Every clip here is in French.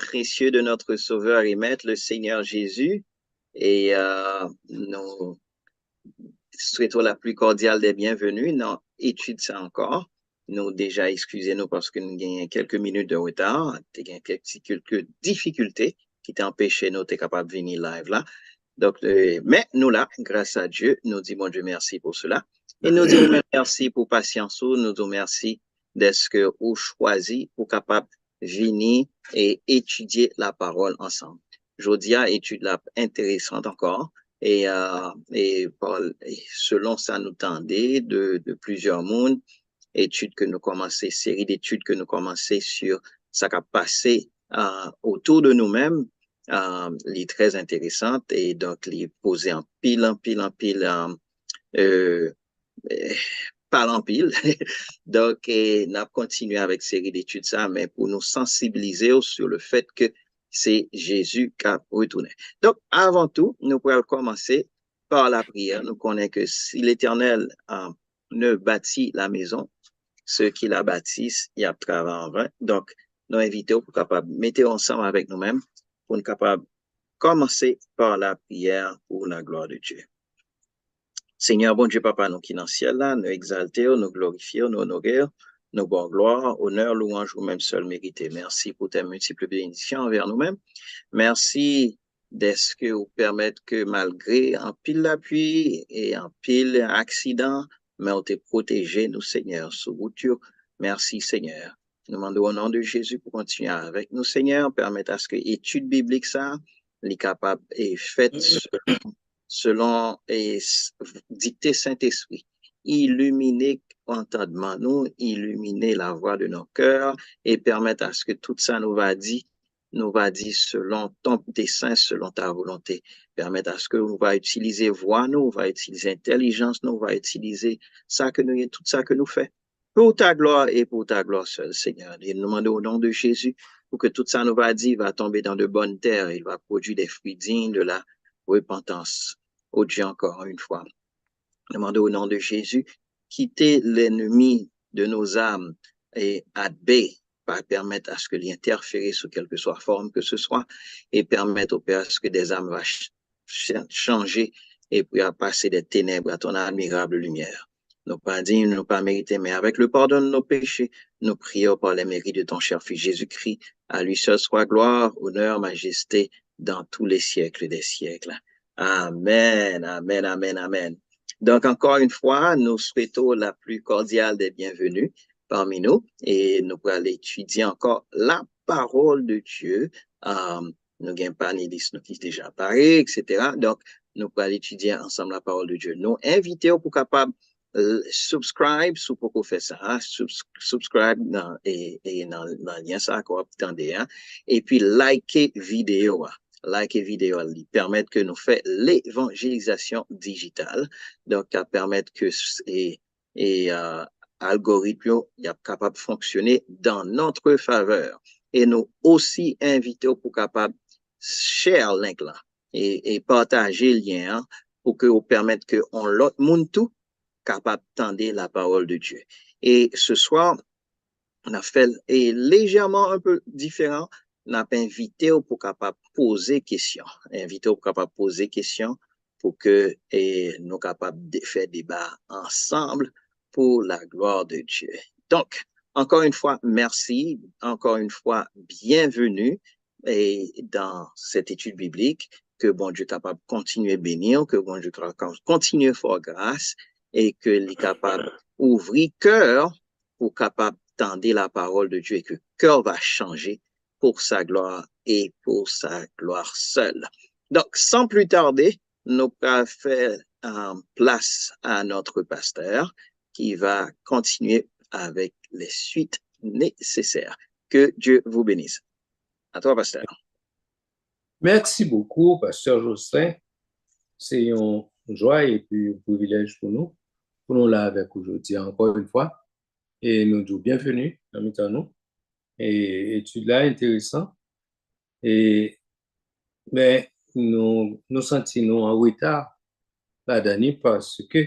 précieux de notre Sauveur et Maître, le Seigneur Jésus. Et nous souhaitons la plus cordiale des bienvenues. Non, étude ça encore. Nous déjà excusez-nous parce que nous gagnons quelques minutes de retard. Nous avons quelques difficultés qui t'empêchaient nous d'être capables de venir live là. Donc, mais nous là, grâce à Dieu, nous disons bon Dieu merci pour cela. Et nous disons merci pour patience, nous disons merci d'être que vous choisi pour capable venir et étudier la parole ensemble. Jodia étude là intéressante encore et selon ça nous tendait de plusieurs mondes, études que nous commençons, série d'études que nous commençons sur ça qui a passé autour de nous-mêmes. Les très intéressante et donc les poser en pile, euh, pas en pile. Donc, on a continué avec série d'études ça, mais pour nous sensibiliser sur le fait que c'est Jésus qui a retourné. Donc, avant tout, nous pourrons commencer par la prière. Nous connaissons que si l'Éternel ne bâtit la maison, ceux qui la bâtissent, il y a travail en vain. Donc, nous invitons pour capable mettre ensemble avec nous-mêmes pour nous capable commencer par la prière pour la gloire de Dieu. Seigneur, bon Dieu, Papa, nous qui dans le ciel là, nous exalter, nous glorifier, nous honorer, nous bon gloire, honneur, louange, ou même seul mérité. Merci pour tes multiples bénédictions envers nous-mêmes. Merci d'être que vous permettez que malgré un pile d'appui et un pile accident, mais on t'est protégé, nous, Seigneur, sous route. Merci, Seigneur. Nous demandons au nom de Jésus pour continuer avec nous, Seigneur, permettre à ce que l'étude biblique, ça, est capable et faite selon et dicté Saint-Esprit. Illuminer entendement nous, illuminer la voix de nos cœurs et permettre à ce que tout ça nous va dire selon ton dessein, selon ta volonté. Permettre à ce que nous va utiliser voix nous, va utiliser intelligence nous, va utiliser ça que nous, tout ça que nous fait. Pour ta gloire et pour ta gloire seule, Seigneur. Et nous demandons au nom de Jésus pour que tout ça nous va dire va tomber dans de bonnes terres. Il va produire des fruits dignes de la repentance. Oh Dieu, encore une fois. Demandons au nom de Jésus, quitter l'ennemi de nos âmes et adbé, pas permettre à ce que l'interférer sous quelque soit forme que ce soit, et permettre au Père à ce que des âmes va changer et puis à passer des ténèbres à ton admirable lumière. Nous pas dignes, nous pas mérités, mais avec le pardon de nos péchés, nous prions par les mérites de ton cher Fils Jésus-Christ. À lui seul soit gloire, honneur, majesté dans tous les siècles des siècles. Amen, amen, amen, amen. Donc, encore une fois, nous souhaitons la plus cordiale des bienvenues parmi nous et nous allons étudier encore la parole de Dieu. Nous n'avons pas ni nous qui déjà parlé, etc. Donc, nous allons étudier ensemble la parole de Dieu. Nous invitons pour capable subscribe, si vous faire ça, subscribe et dans le lien ça, qu'on attendez, et puis liker vidéo. Like vidéo, ils permettent que nous fassions l'évangélisation digitale, donc à permettre que algorithme est capable de fonctionner dans notre faveur. Et nous aussi invitons pour capable share le link là et partager le lien pour que vous permette que on l'autre monde tout capable d'entendre la parole de Dieu. Et ce soir, on a fait légèrement un peu différent. On a invité pour capable poser question, invité pour capable poser question pour que nous capables de faire débat ensemble pour la gloire de Dieu. Donc, encore une fois, merci, encore une fois, bienvenue dans cette étude biblique, que bon Dieu capable de continuer à bénir, que bon Dieu continue à faire grâce et que les capable d'ouvrir cœur pour capable tendez la parole de Dieu et que le cœur va changer pour sa gloire et pour sa gloire seule. Donc, sans plus tarder, nous allons faire place à notre pasteur qui va continuer avec les suites nécessaires. Que Dieu vous bénisse. À toi, pasteur. Merci beaucoup, pasteur Jocelyn. C'est une joie et puis un privilège pour nous là avec aujourd'hui encore une fois. Et nous disons bienvenue dans nous. Et étude là intéressant. Mais nous sentons en retard là-dedans parce que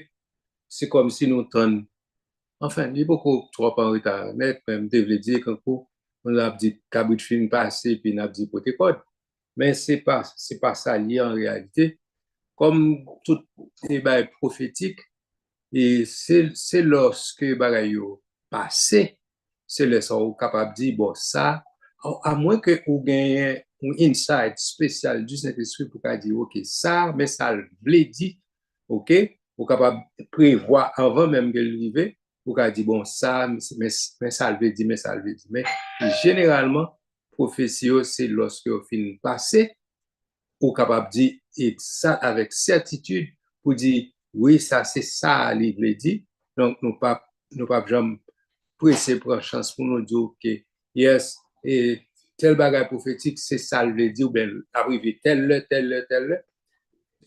c'est comme si nous enfin, il y a beaucoup trop en retard. Mais même, je veux dire on a dit cabrit fin passé, puis on a dit potécode. Mais c'est pas ça lié en réalité. Comme tout débat prophétique, et c'est lorsque bagaille yo passé, c'est là ça on capable de dire bon ça, à moins que vous gagnez un insight spécial du Saint-Esprit pour dire ok ça, mais ça le dit, ok, vous capable de prévoir avant même de l'arrivée, vous capable dire bon ça, mais ça le dit, mais ça le dit, mais généralement prophétie c'est lorsque vous finissez passer ou capable de dire et ça avec certitude pour dire oui, ça c'est ça, il dit. Donc, nous pas jamais pressé prendre chance pour nous dire que yes, et tel bagage prophétique, c'est ça, il dit, ou bien, arrivé tel.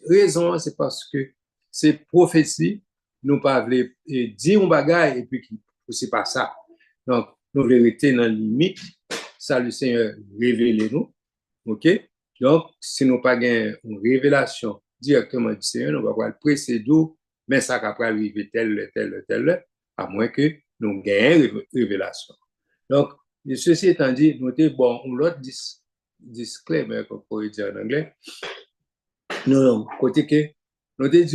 Raison, c'est parce que c'est prophétie, nous pas voulons dire un bagage et puis c'est pas ça. Donc, nos vérités dans la limite, ça le Seigneur révèle nous, ok? Donc, si nous pas une révélation directement du Seigneur, nous va pas le précéder, mais ça va arriver tel, à moins que nous gagnions une révélation. Donc, ceci étant dit, notez, bon, l'autre disclaimer, comme on pourrait dire en anglais, non, côté que, notez,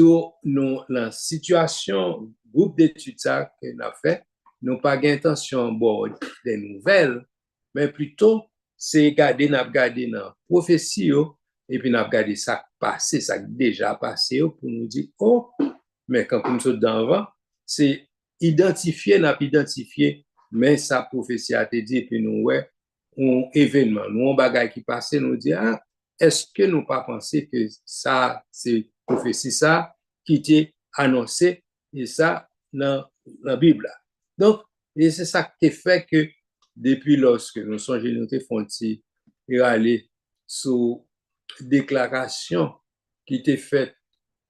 nous, la situation, groupe d'études ça que nous avons fait, nous pas d'intention bon, des nouvelles, mais plutôt, c'est garder dans la prophétie, et puis nous garder ça passé, ça déjà passé, pour nous dire, oh, mais quand nous sommes dans c'est identifier, mais sa prophétie a été dit, et puis nous, ouais, un événement, nous, un bagage qui passait, nous dit, ah, est-ce que nous pas penser que ça, c'est prophétie, ça, qui était annoncé, et ça, dans la Bible. Donc, et c'est ça qui fait que, depuis lorsque nous sommes nous font et aller sous déclaration qui était faite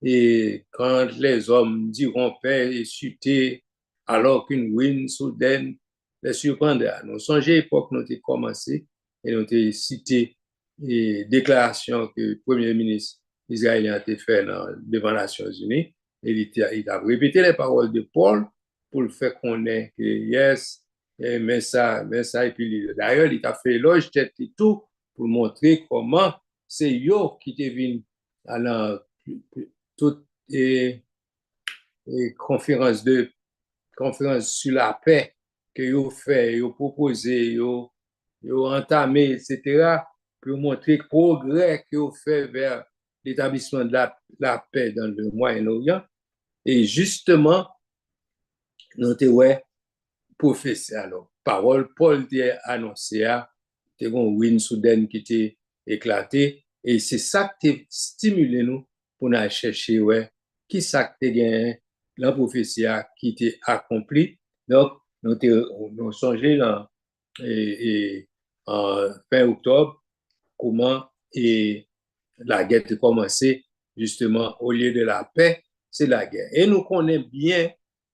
et quand les hommes diront paix et chuter alors qu'une ruine soudaine les surprendra. Nous songeons l'époque nous avons commencé et nous avons cité et déclaration que le premier ministre israélien a fait devant les Nations Unies. Et il a répété les paroles de Paul pour le faire connaître que yes, mais ça, et puis d'ailleurs, il a fait éloge tête et tout pour montrer comment c'est eux qui deviennent à toute conférence sur la paix que vous fait, vous proposé, vous entamé, etc., pour montrer le progrès que vous fait vers l'établissement de la paix dans le Moyen-Orient. Et justement, nous avons prophétie. Alors, parole, Paul a annoncé, il y a une ruine soudaine qui était éclatée. Et c'est ça qui a stimulé nous pour nous chercher, ouais, qui ça qui a gagné la prophétie qui était accomplie. Donc, nous songeons là, en fin octobre, comment la guerre a commencé, justement, au lieu de la paix, c'est la guerre. Et nous connaissons bien,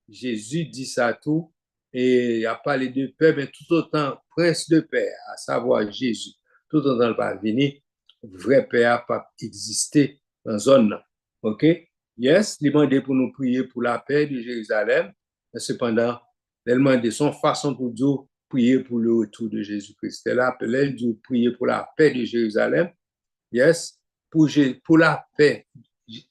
Jésus dit ça tout, et il a parlé de paix, mais tout autant prince de paix, à savoir Jésus, tout autant le pas venir, vrai paix n'a pas existé dans la zone. OK? Yes, il demandé pour nous prier pour la paix de Jérusalem, mais cependant, il demandé son façon pour dire prier pour le retour de Jésus-Christ. Elle appelait de prier pour la paix de Jérusalem. Yes, pour la paix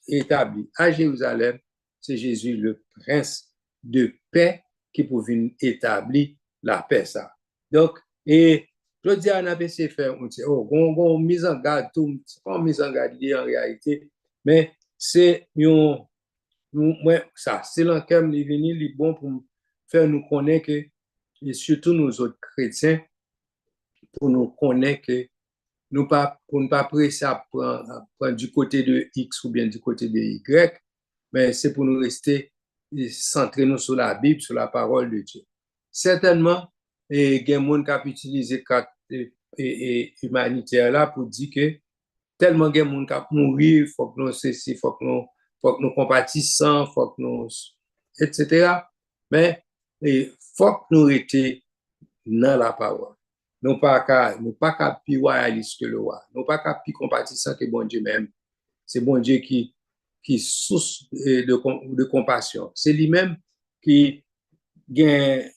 établie à Jérusalem, c'est Jésus le prince de paix qui peut venir établir la paix. Ça. Donc, et je dis à NAPC faire, on dit, oh, on mise en garde, tout, c'est pas une mise en garde en réalité, mais c'est ça, c'est l'enquête qui est venu, bon pour faire nous connaître que, et surtout nous autres chrétiens, pour nous connaître que pour ne pas presser à prendre du côté de X ou bien du côté de Y, mais c'est pour nous rester centrés nous sur la Bible, sur la parole de Dieu. Certainement, il y a des gens qui ont utilisé humanitaire là pour dire que tellement de gens qui ont mouru, il faut que nous cessions, il faut que nous compatissions, faut que nous, etc. Mais il faut que nous restions dans la parole. Nous pas qu'à plus royaliste que le roi. Nous pas qu'à plus compatissant que bon Dieu même. C'est bon Dieu qui source de compassion. C'est lui-même qui gagne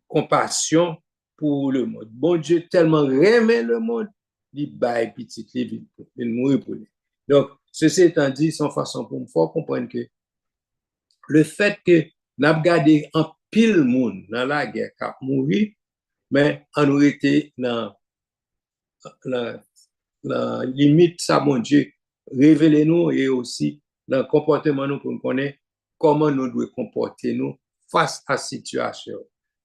compassion pour le monde. Bon Dieu tellement aimait le monde, il baille petit, il mourit pour lui. Donc, ceci étant dit, son façon pour me faire comprendre que le fait que nous avons gardé un pile monde dans la guerre qui a mouru, mais on aurait été dans la limite, ça, mon Dieu, révélez-nous et aussi dans le comportement nous pour nous connaître comment nous devons comporter nous face à la situation.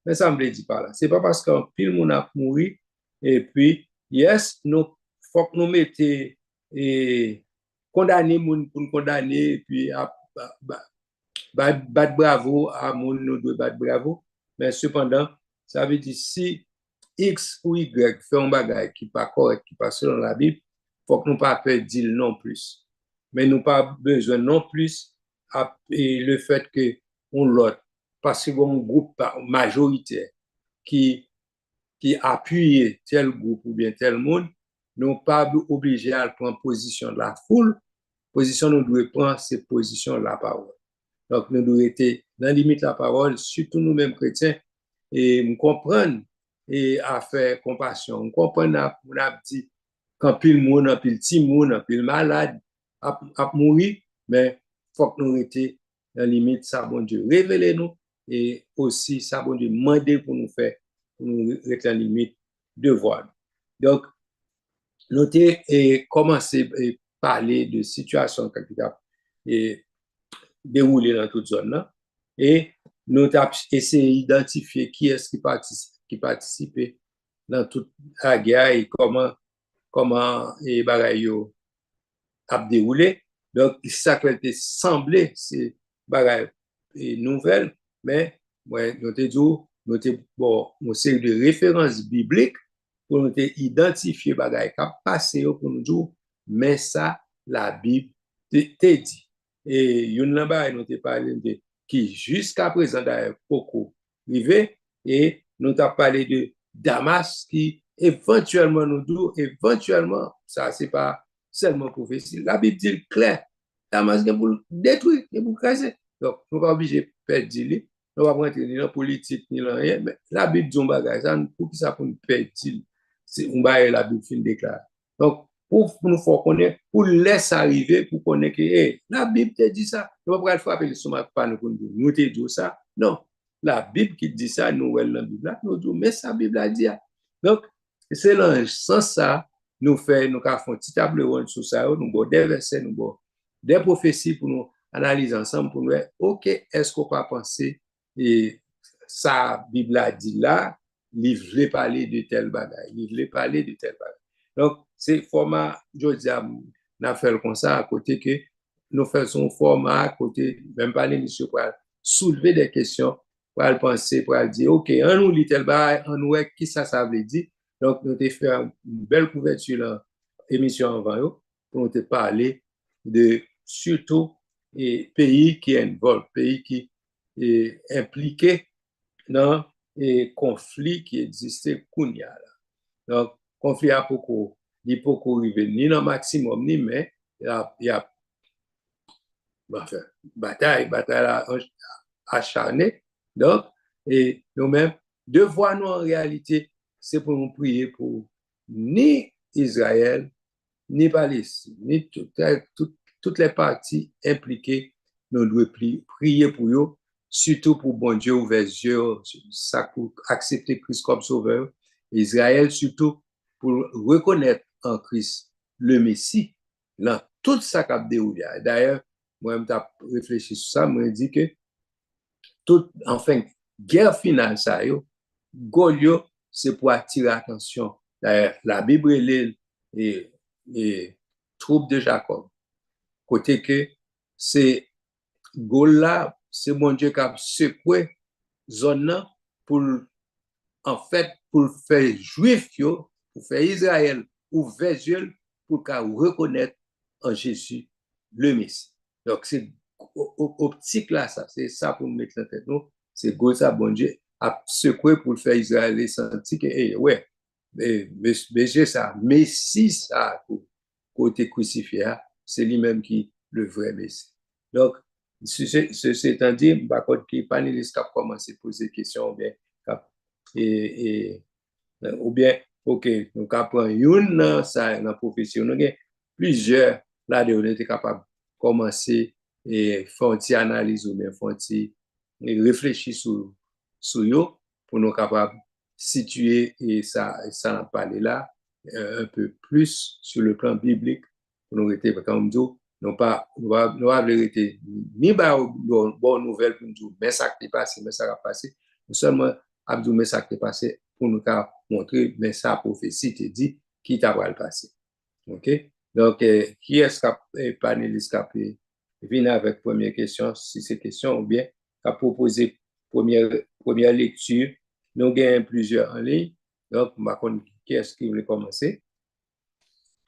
Mais ça me le dit pas là. C'est pas parce qu'un pile monde a mouru et puis, yes, nous, faut que nous mettions et condamner moun pour nous condamner et puis battre bravo à moun nous devons battre bravo. Mais cependant, ça veut dire si X ou Y fait un bagage qui n'est pas correct, qui n'est pas selon la Bible, il faut que nous ne pas perdre dire non plus. Mais nous pas besoin non plus et le fait que on l'autre, parce que un groupe majoritaire qui appuie tel groupe ou bien tel monde, nous pas obligés à prendre position de la foule. Position nous devons prendre ces positions de la parole. Donc nous devons être dans la limite de la parole, surtout nous-mêmes chrétiens, et nous comprendre et à faire compassion. Nous comprenons, on a dit, quand pile monde, quand pile petit monde, quand pile malade, à mourir, mais il faut que nous restions dans la limite, ça, bon Dieu, révélez-nous, et aussi, ça, bon Dieu, demandez pour nous faire, pour nous rester dans la limite de voile. Donc, nous avons commencé à parler de situation et déroulée dans toute zone là, et nous avons essayé d'identifier qui est-ce qui participait dans toute la guerre et comment les bagailles a déroulé. Donc, ça qui a semblé, c'est bagailles nouvelles, mais ouais, nous avons dit, une série de références bibliques pour nous identifier bagailles qui a passé pour nous dire, mais ça, la Bible te dit. Et une là-bas, nous avons parlé de qui jusqu'à présent d'ailleurs beaucoup arrivé et nous avons parlé de Damas qui éventuellement nous dit, éventuellement, ça c'est pas seulement prophétie. La Bible dit clair, Damas est pour détruire, est pour casser. Donc, nous ne sommes pas obligés de perdre d'île, nous ne sommes pas rentrer ni dans la politique, ni dans rien, mais la Bible dit un bagage, ça, pour qui ça pour nous perdre d'île, c'est un bagage la Bible fin déclare. Donc, pour nous faire connaître, pour laisser arriver, pour connaître que hey, la Bible te dit ça. Nous ne pouvons pas frapper le sommet pas nous nous te dit ça. Non, la Bible qui dit ça, nous, dans la Bible, nous disons, mais ça, la Bible a dit. Donc, c'est dans ce sens ça, nous faisons un petit table ronde sur ça, nous avons des versets, nous avons des prophéties pour nous analyser ensemble, pour nous dire, OK, est-ce qu'on peut penser, et ça, la Bible a dit là, il voulait parler de tel bagage, il voulait parler de tel bagage. Donc, c'est format, je dis, on a fait comme ça à côté que nous faisons format à côté, même pas l'émission pour soulever des questions, pour penser, pour dire, OK, on nous lit tel bail, on nous qui ça veut dire. Donc, nous avons fait une belle couverture dans l'émission avant, pour nous parler de surtout les pays qui involvent, pays qui est impliqué dans les conflits qui existaient Kounia. Donc, conflit a beaucoup, il peut arriver ni dans le maximum, ni mais il y a enfin, bataille acharnée. Donc, et nous-mêmes, devoir nous en réalité, c'est pour nous prier pour ni Israël, ni Palestine, ni toutes les parties impliquées, nous devons prier pour eux, surtout pour bon Dieu ouvert les yeux, ça pour accepter Christ comme sauveur. Israël, surtout pour reconnaître en Christ le Messie, dans tout ça qui a déroulé. D'ailleurs, moi, j'ai réfléchi sur ça, je dit que toute, enfin, guerre finale, ça, Goliath, c'est pour attirer l'attention. D'ailleurs, la Bible est les troupes de Jacob. Côté que c'est Goliath, c'est mon Dieu qui a secoué zone pour, en fait, pour faire juif, pour faire Israël ouvert yeux pour qu'on reconnaisse en Jésus le Messie. Donc, c'est optique là, ça, c'est ça pour nous mettre en tête. Nous, c'est Goliath, bon Dieu, a secoué pour faire Israël sentir que, hey, ouais, mais ça, Messie, ça, côté crucifié, c'est lui-même qui le vrai Messie. Donc, ceci étant dit, par contre, qui panéliste qui a commencé à poser des questions, bien, et Ou bien, ok, nous avons une ça dans la profession, nous avons plusieurs, là, on était capable de commencer et faire une analyse ou bien faire réfléchir sur eux pour nous capables de situer et ça n'a pas là un peu plus sur le plan biblique pour nous être comme nous non pas nous avons été ni bonne nouvelle pour nous mais ça qui est passé mais ça va passer nous seulement abdou mais ça qui est passé pour nous montrer mais ça prophétie te dit qui t'a va le passer. OK? Donc qui est-ce qui panéliste qui venir avec première question si c'est question ou bien qui proposer première lecture. Nous avons plusieurs en ligne. Donc, qui est-ce qui voulait commencer?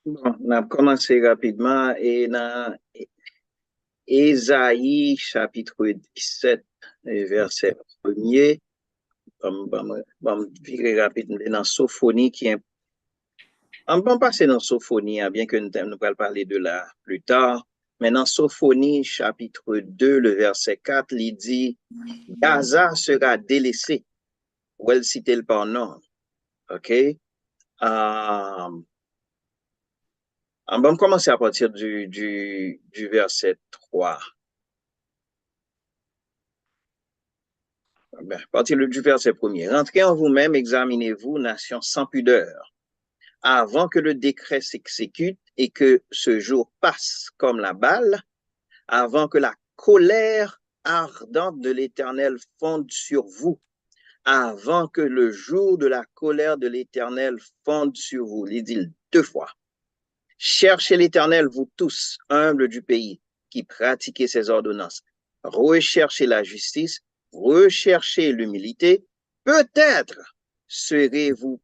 Bon, on a commencé rapidement et dans Ésaïe chapitre 17, verset 1er, on virer rapidement dans Sophonie qui est on va passer dans Sophonie, bien que nous allons parler de là plus tard. Mais dans Sophonie, chapitre 2, le verset 4, il dit Gaza sera délaissé. Ou elle cite le par nom. OK? On va commencer à partir du verset 3. À partir du verset 1er. Rentrez en vous-même, examinez-vous, nation sans pudeur, avant que le décret s'exécute et que ce jour passe comme la balle, avant que la colère ardente de l'Éternel fonde sur vous, avant que le jour de la colère de l'Éternel fonde sur vous. Il dit 2 fois. Cherchez l'Éternel, vous tous, humbles du pays, qui pratiquez ses ordonnances. Recherchez la justice, recherchez l'humilité. Peut-être serez-vous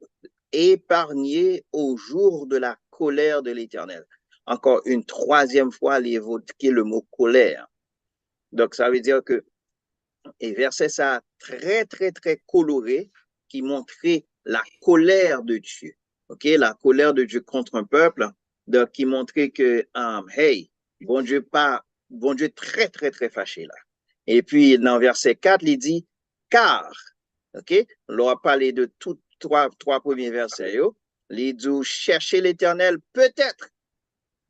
épargnés au jour de la colère de l'Éternel. Encore une troisième fois, il évoqué le mot colère. Donc, ça veut dire que, et verset ça très, très, très coloré, qui montrait la colère de Dieu. OK? La colère de Dieu contre un peuple, donc, qui montrait que, hey, bon Dieu très, très, très fâché là. Et puis, dans verset 4, il dit, car, OK? On a parlé de tous trois premiers versets, il dit, cherchez l'Éternel, peut-être,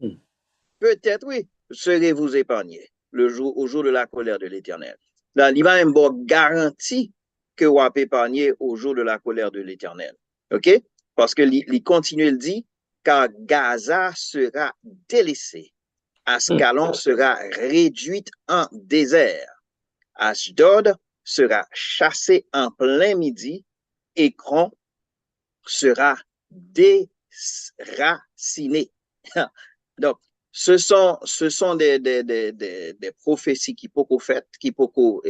oui, serez-vous épargnés au jour de la colère de l'Éternel. Là, il va même garantie que vous êtes épargné au jour de la colère de l'Éternel. OK? Parce que il continue, il dit, car Gaza sera délaissé, Ascalon sera réduite en désert, Ashdod sera chassé en plein midi, Écron sera déraciné. Donc, ce sont des prophéties qui beaucoup faites, qui beaucoup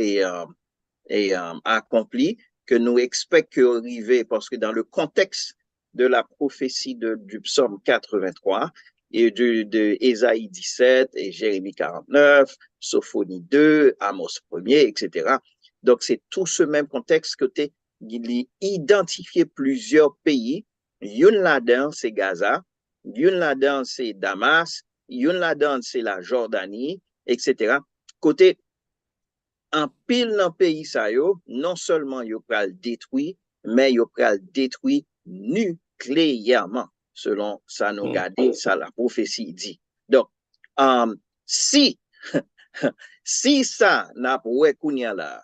accomplies, que nous expectons arriver, parce que dans le contexte de la prophétie du psaume 83 et de Ésaïe 17 et Jérémie 49, Sophonie 2, Amos 1er, etc. Donc, c'est tout ce même contexte que tu identifié plusieurs pays. Une là-dedans, c'est Gaza. Une là-dedans, c'est Damas. Une là-dedans, c'est la Jordanie, etc. Côté en pile dans le pays, ça yo, non seulement yo pral détruit, mais yo pral détruit nucléairement, selon ça nous garde, ça la prophétie dit. Donc, si, si ça n'a pas kounya là.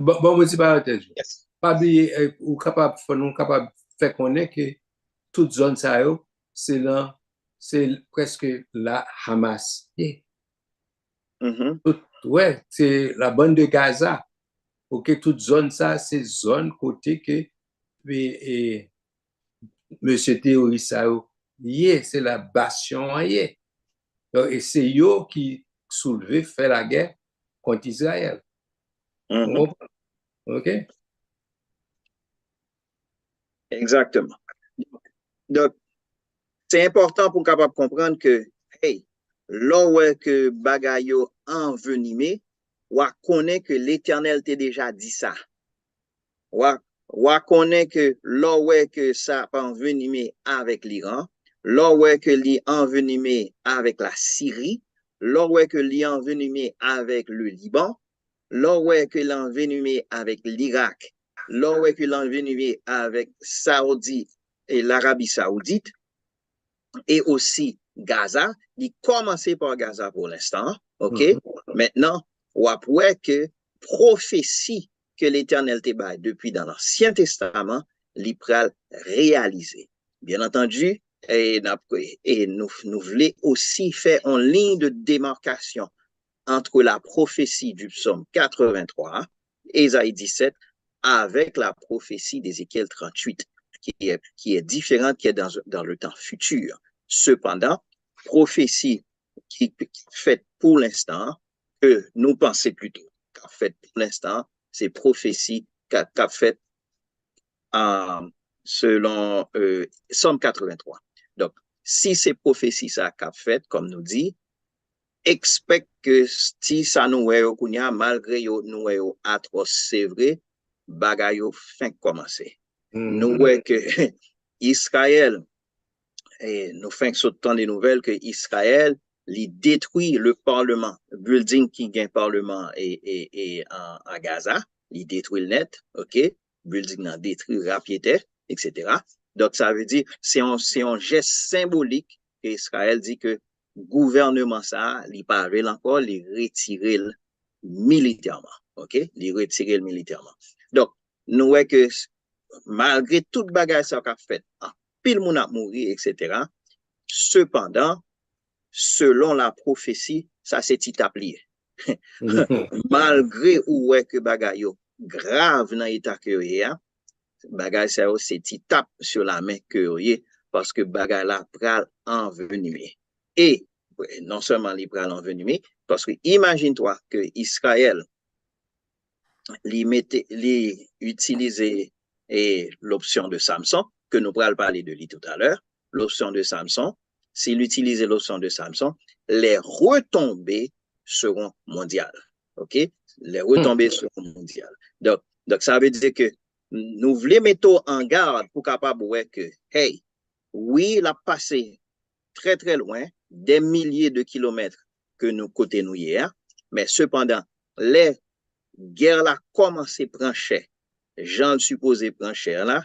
Bon, je parenthèse. Yes. Pas oublier, ou capable, nous capable faire connaître que toute zone ça yo, c'est presque la Hamas. Yeah. Ouais, c'est la bande de Gaza. Ok, toute zone ça, c'est zone côté que monsieur terroriste ça yo, yeah, c'est la bastion yeah. Donc, et c'est eux qui soulevé fait la guerre contre Israël. OK? Exactement. Donc, c'est important pour capable comprendre que, hey, là où que bagayo envenimé, ou connaît que l'Éternel t'a déjà dit ça. Ou connaît que là où que ça envenimé avec l'Iran, là où que l'y envenimé avec la Syrie, là où que l'y envenimé avec le Liban, là où que l'envenimé avec l'Irak L'on voit que l'envenimé avec Saoudi et l'Arabie Saoudite et aussi Gaza, il commençait par Gaza pour l'instant, ok? Maintenant, on voit que prophétie que l'Éternel te baille depuis dans l'Ancien Testament, l'Ipral réalisé. Bien entendu, et nous voulons aussi faire une ligne de démarcation entre la prophétie du psaume 83, Ésaïe 17, avec la prophétie d'Ézéchiel 38, qui est différente, qui est dans le temps futur. Cependant, prophétie qui est faite pour l'instant, que nous pensons plutôt qu'a faite pour l'instant, c'est prophétie qu'a faite selon Somme 83. Donc, si c'est prophétie ça qu'a faite, comme nous dit, expect que si ça nous est malgré nous est atroce, c'est vrai, bagay fin commencer. Nous voyons que Israël, et nous faisons autant de nouvelles que Israël, il détruit le parlement, building qui gagne parlement et à Gaza, il détruit le net, ok, building a détruit rapidement, etc. Donc ça veut dire c'est un geste symbolique qu'Israël dit que gouvernement ça, il pas encore, il retire militairement, ok, il retire militairement. Donc nous voyons que malgré toute bagarre ça qu'a fait, pile moun a mouru, etc. Cependant, selon la prophétie, ça c'est titaplié. Malgré où est que bagay yo grave dans l'état que yo bagay ça c'est titap sur la main que yo parce que bagay la pral envenimé. Et non seulement li pral envenimé, parce que imagine-toi que Israël li utilisait l'option de Samson, que nous pourrons parler de lui tout à l'heure, l'option de Samson, s'il utilisait l'option de Samson, les retombées seront mondiales. OK? Les retombées seront mondiales. Donc, ça veut dire que nous voulons mettre en garde pour capable voir que, hey, oui, il a passé très, très loin, des milliers de kilomètres que nous côté nous hier, mais cependant, les guerre là commencé prendre cher. J'en supposé prendre cher là,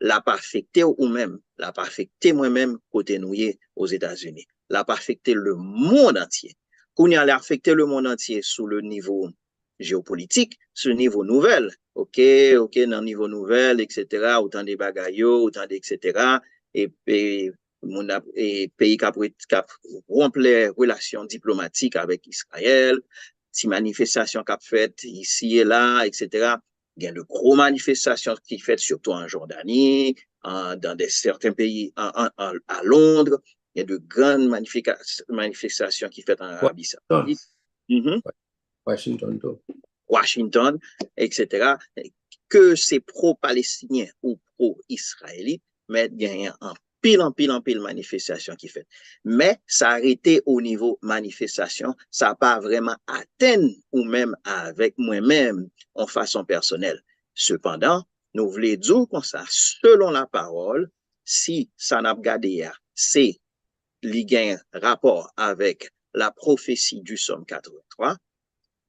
l'a pas affecté ou même, l'a pas affecté moi-même côté nous aux États-Unis. L'a pas affecté le monde entier. Qu'on y a affecté le monde entier sous le niveau géopolitique, sur le niveau nouvelle. OK, dans le niveau nouvelle, etc. Autant des bagaillots, autant etc. Et pays qui a rompre les relations diplomatiques avec Israël, si manifestations qu'a faites ici et là, etc. Il y a de gros manifestations qui sont faites surtout en Jordanie, dans certains pays, à Londres. Il y a de grandes manifestations qui sont faites en Arabie Saoudite. Washington, etc. Que c'est pro-palestinien ou pro-israélite, mais il y a un pile manifestation qui fait. Mais ça a arrêté au niveau manifestation, ça n'a pas vraiment atteint ou même avec moi-même en façon personnelle. Cependant, nous voulons dire comme ça, selon la parole, si ça n'a pas gardé, c'est un rapport avec la prophétie du Somme 83,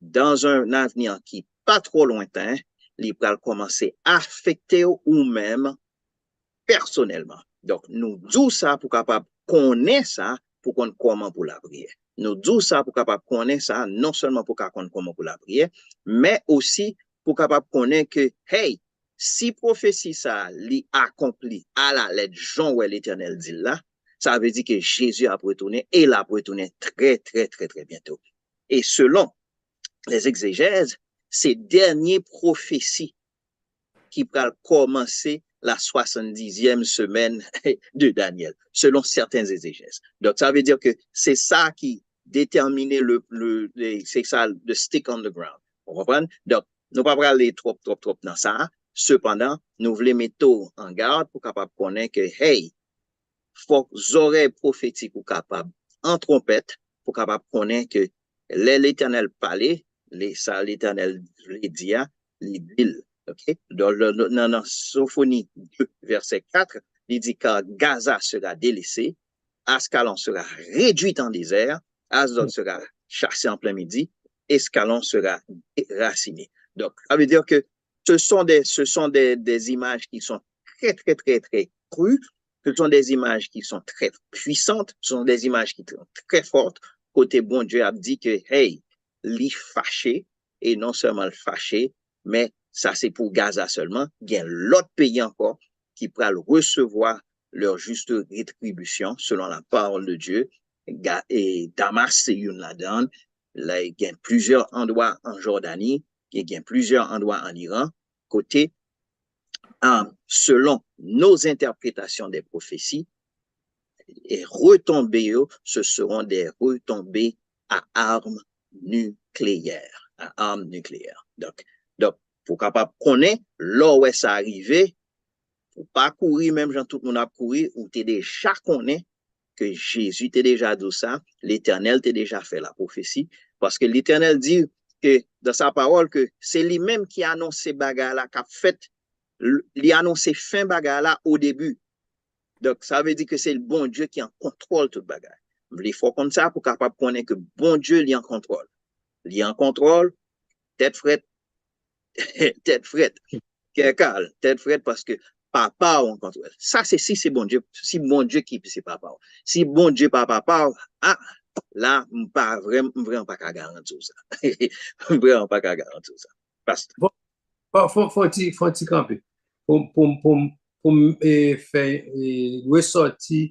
dans un avenir qui n'est pas trop lointain, il va commencer à affecter ou même personnellement. Donc, nous disons ça pour capable connaître ça, pour qu'on comment pour la prière. Nous disons ça pour capable connaître ça, non seulement pour qu'on comment pour la prière, mais aussi pour capable connaître que, hey, si prophétie ça li accompli à la lettre Jean ou l'Éternel dit là, ça veut dire que Jésus a retourné et il a retourné très, très, très, très bientôt. Et selon les exégèses, ces dernières prophéties qui vont commencer la 70e semaine de Daniel, selon certains exégèses. Donc, ça veut dire que c'est ça qui déterminait c'est ça, le stick on the ground. Vous comprenez? Donc, nous ne pouvons pas aller trop dans ça. Cependant, nous voulons mettre en garde pour capable connaître que, hey, faut que oreilles prophétiques ou capable en trompette pour capable connaître que l'Éternel parlait, l'Éternel les dit, les dit. Okay? Dans Sophonie 2, verset 4, il dit que Gaza sera délaissé, Ascalon sera réduit en désert, Asdod sera chassé en plein midi, Escalon sera déraciné. Donc, ça veut dire que ce sont des images qui sont très, très, très, très crues. Ce sont des images qui sont très puissantes. Ce sont des images qui sont très fortes. Côté bon Dieu a dit que, hey, li fâché, et non seulement le fâché, mais ça c'est pour Gaza seulement. Il y a l'autre pays encore qui pourra recevoir leur juste rétribution selon la parole de Dieu. Et Damas, c'est une là-dedans. Là, il y a plusieurs endroits en Jordanie, il y a plusieurs endroits en Iran. Côté, selon nos interprétations des prophéties, et retombées, ce seront des retombées à armes nucléaires. À armes nucléaires. Donc pour capable connaître, là où ça arrivé, pour pas courir, même quand tout le monde a couru, ou t'es déjà connaît que Jésus t'a déjà dit ça, l'Éternel t'a déjà fait la prophétie, parce que l'Éternel dit que dans sa parole que c'est lui-même qui a annoncé bagarre là, qui a fait, il a annoncé fin bagarre là au début. Donc, ça veut dire que c'est le bon Dieu qui en contrôle toute bagarre. Il faut comme ça pour capable connaître que bon Dieu est en contrôle. Il est en contrôle, tête frette, tête frette, calme, tête frette parce que papa en contrôle. Ça, c'est si c'est bon Dieu, si bon Dieu qui c'est papa. Si bon Dieu pas papa, ah, là, pas vraiment pas qu'à garantir ça. Vraiment pas qu'à garantir ça. Parce que, Bon, faut-il camper. Pour faire ressortir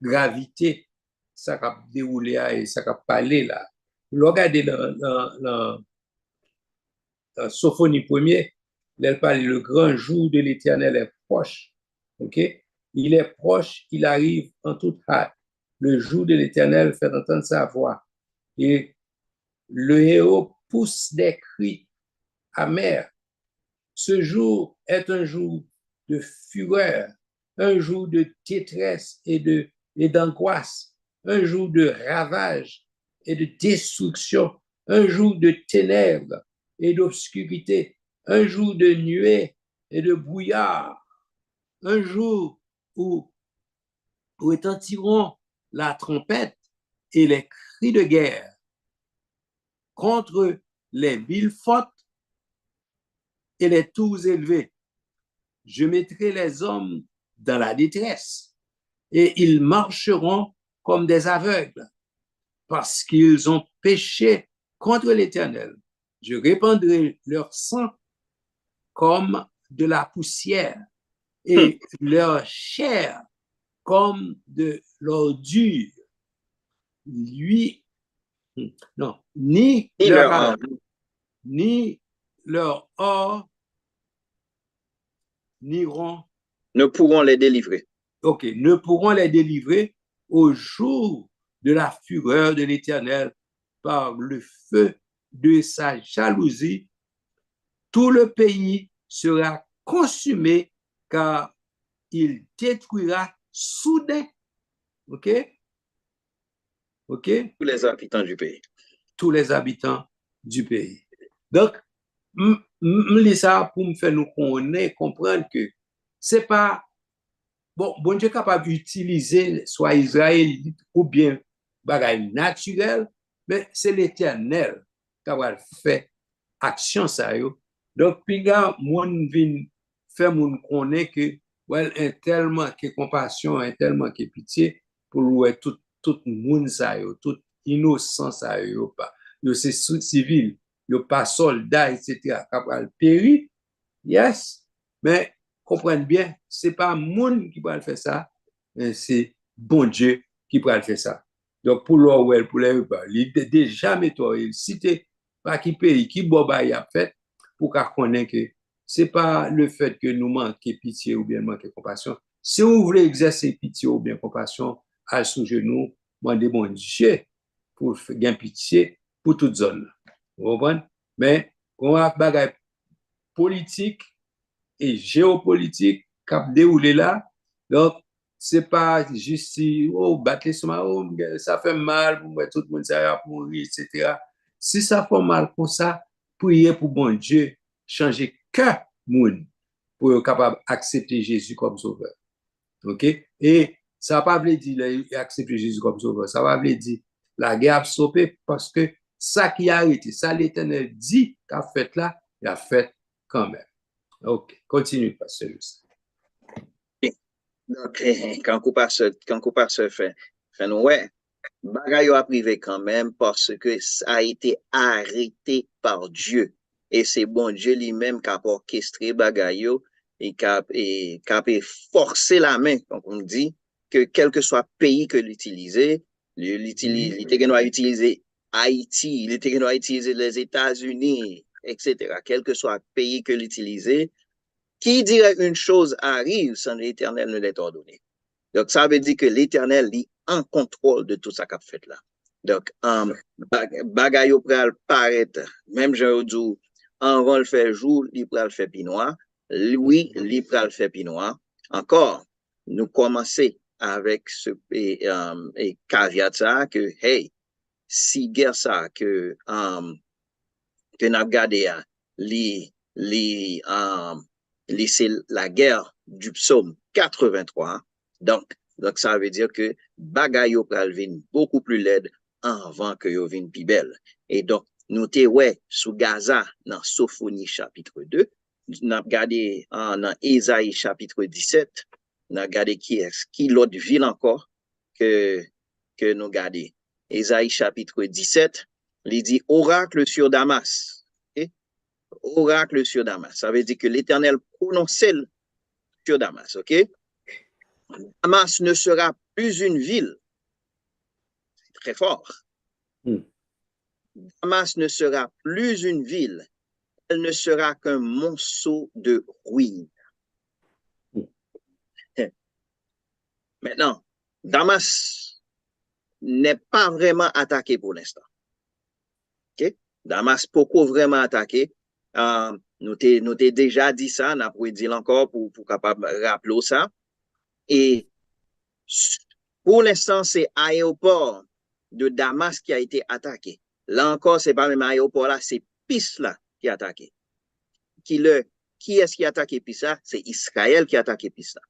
gravité, ça a déroulé et ça a parlé là. Regardez dans Sophonie 1er, elle parle le grand jour de l'Éternel est proche. OK? Il est proche, il arrive en toute hâte. Le jour de l'Éternel fait entendre sa voix. Et le héros pousse des cris amers. Ce jour est un jour de fureur, un jour de détresse et d'angoisse, un jour de ravage et de destruction, un jour de ténèbres et d'obscurité, un jour de nuée et de brouillard, un jour où retentiront la trompette et les cris de guerre contre les villes fortes et les tours élevées. Je mettrai les hommes dans la détresse et ils marcheront comme des aveugles parce qu'ils ont péché contre l'Éternel. Je répandrai leur sang comme de la poussière et leur chair comme de l'ordure. Lui, non, ni leur or n'iront, ne pourront les délivrer. OK, ne pourront les délivrer au jour de la fureur de l'Éternel par le feu de sa jalousie. Tout le pays sera consumé car il détruira soudain. OK? OK? Tous les habitants du pays. Tous les habitants du pays. Donc, je lis ça pour me faire nous comprendre que c'est pas bon Dieu est capable d'utiliser soit Israël ou bien bagaille naturel, mais c'est l'Éternel qui va faire action ça yo. Donc pinga moun vin faire moun connaît que well un tellement que compassion, un tellement que pitié pour ouais tout moun ça yo, tout innocent ça yo pas. Yo c'est civil, yo pas soldat etc. capable périr. Yes, mais comprenez bien, c'est pas monde qui va faire ça, c'est bon Dieu qui va faire ça. Donc pour l'Orwell, pour les il déjà méthode, si t'es pas qui pays, qui boba y a fait, pour qu'on connaisse que c'est pas le fait que nous manquons pitié ou bien manquer compassion. Si vous voulez exercer pitié ou bien compassion, à sous genou, demandez bon Dieu pour gagner pitié pour toute zone. Vous comprenez? Mais on a bagage politique et géopolitique qui a déroulé là. Donc, c'est pas juste si, oh, battre les oh, ça fait mal, pour tout le monde, ça va mourir, etc. Si ça fait mal comme ça, priez pour bon Dieu, changer que monde pour être capable d'accepter Jésus comme sauveur. OK? Et ça ne va pas dire accepter Jésus comme sauveur. Ça va dire la guerre a stoppé parce que ça qui a arrêté, ça l'Éternel dit qu'a fait là, il a fait quand même. OK, continue, Pasteur Justin. Donc, quand on passe fait ouais, bagay yo a privé quand même parce que ça a été arrêté par Dieu. Et c'est bon Dieu lui-même qui a orchestré bagay yo et qui a forcé la main, donc on dit, que quel que soit pays que l'utiliser, il était utiliser Haïti, il était utiliser les États-Unis, etc. Quel que soit pays que l'utiliser, qui dirait une chose arrive sans l'Éternel ne l'ait ordonné. Donc, ça veut dire que l'Éternel est en contrôle de tout ça qu'a fait là. Donc, bagay yo pral paraître, même je dis, en va le faire jour, il pral faire pinois. Oui, il pral faire pinois. Encore, nous commençons avec ce caveat ça que, hey, si guerre ça que n'a gardé c'est la guerre du psaume 83. Donc ça veut dire que bagay yo pral vin beaucoup plus laid avant que yo vin pi belle. Et donc, nous te ouais sous Gaza dans Sophonie chapitre 2, nous avons regardé dans Ésaïe chapitre 17, nous avons regardé qui l'autre ville encore que nous regardons. Ésaïe chapitre 17, il dit oracle sur Damas. Okay? Oracle sur Damas. Ça veut dire que l'Éternel prononçait sur Damas. OK? Damas ne sera plus une ville. C'est très fort. Damas ne sera plus une ville. Elle ne sera qu'un monceau de ruines. Maintenant, Damas n'est pas vraiment attaqué pour l'instant. Okay? Damas beaucoup vraiment attaqué. Nous t'ai déjà dit ça, n'a pas dit encore pour capable rappeler ça. Et pour l'instant, c'est l'aéroport de Damas qui a été attaqué. Là encore, c'est pas même aéroport là, c'est Pis là qui a attaqué. Qui est-ce qui a attaqué Pis là? C'est Israël qui a attaqué Pis là.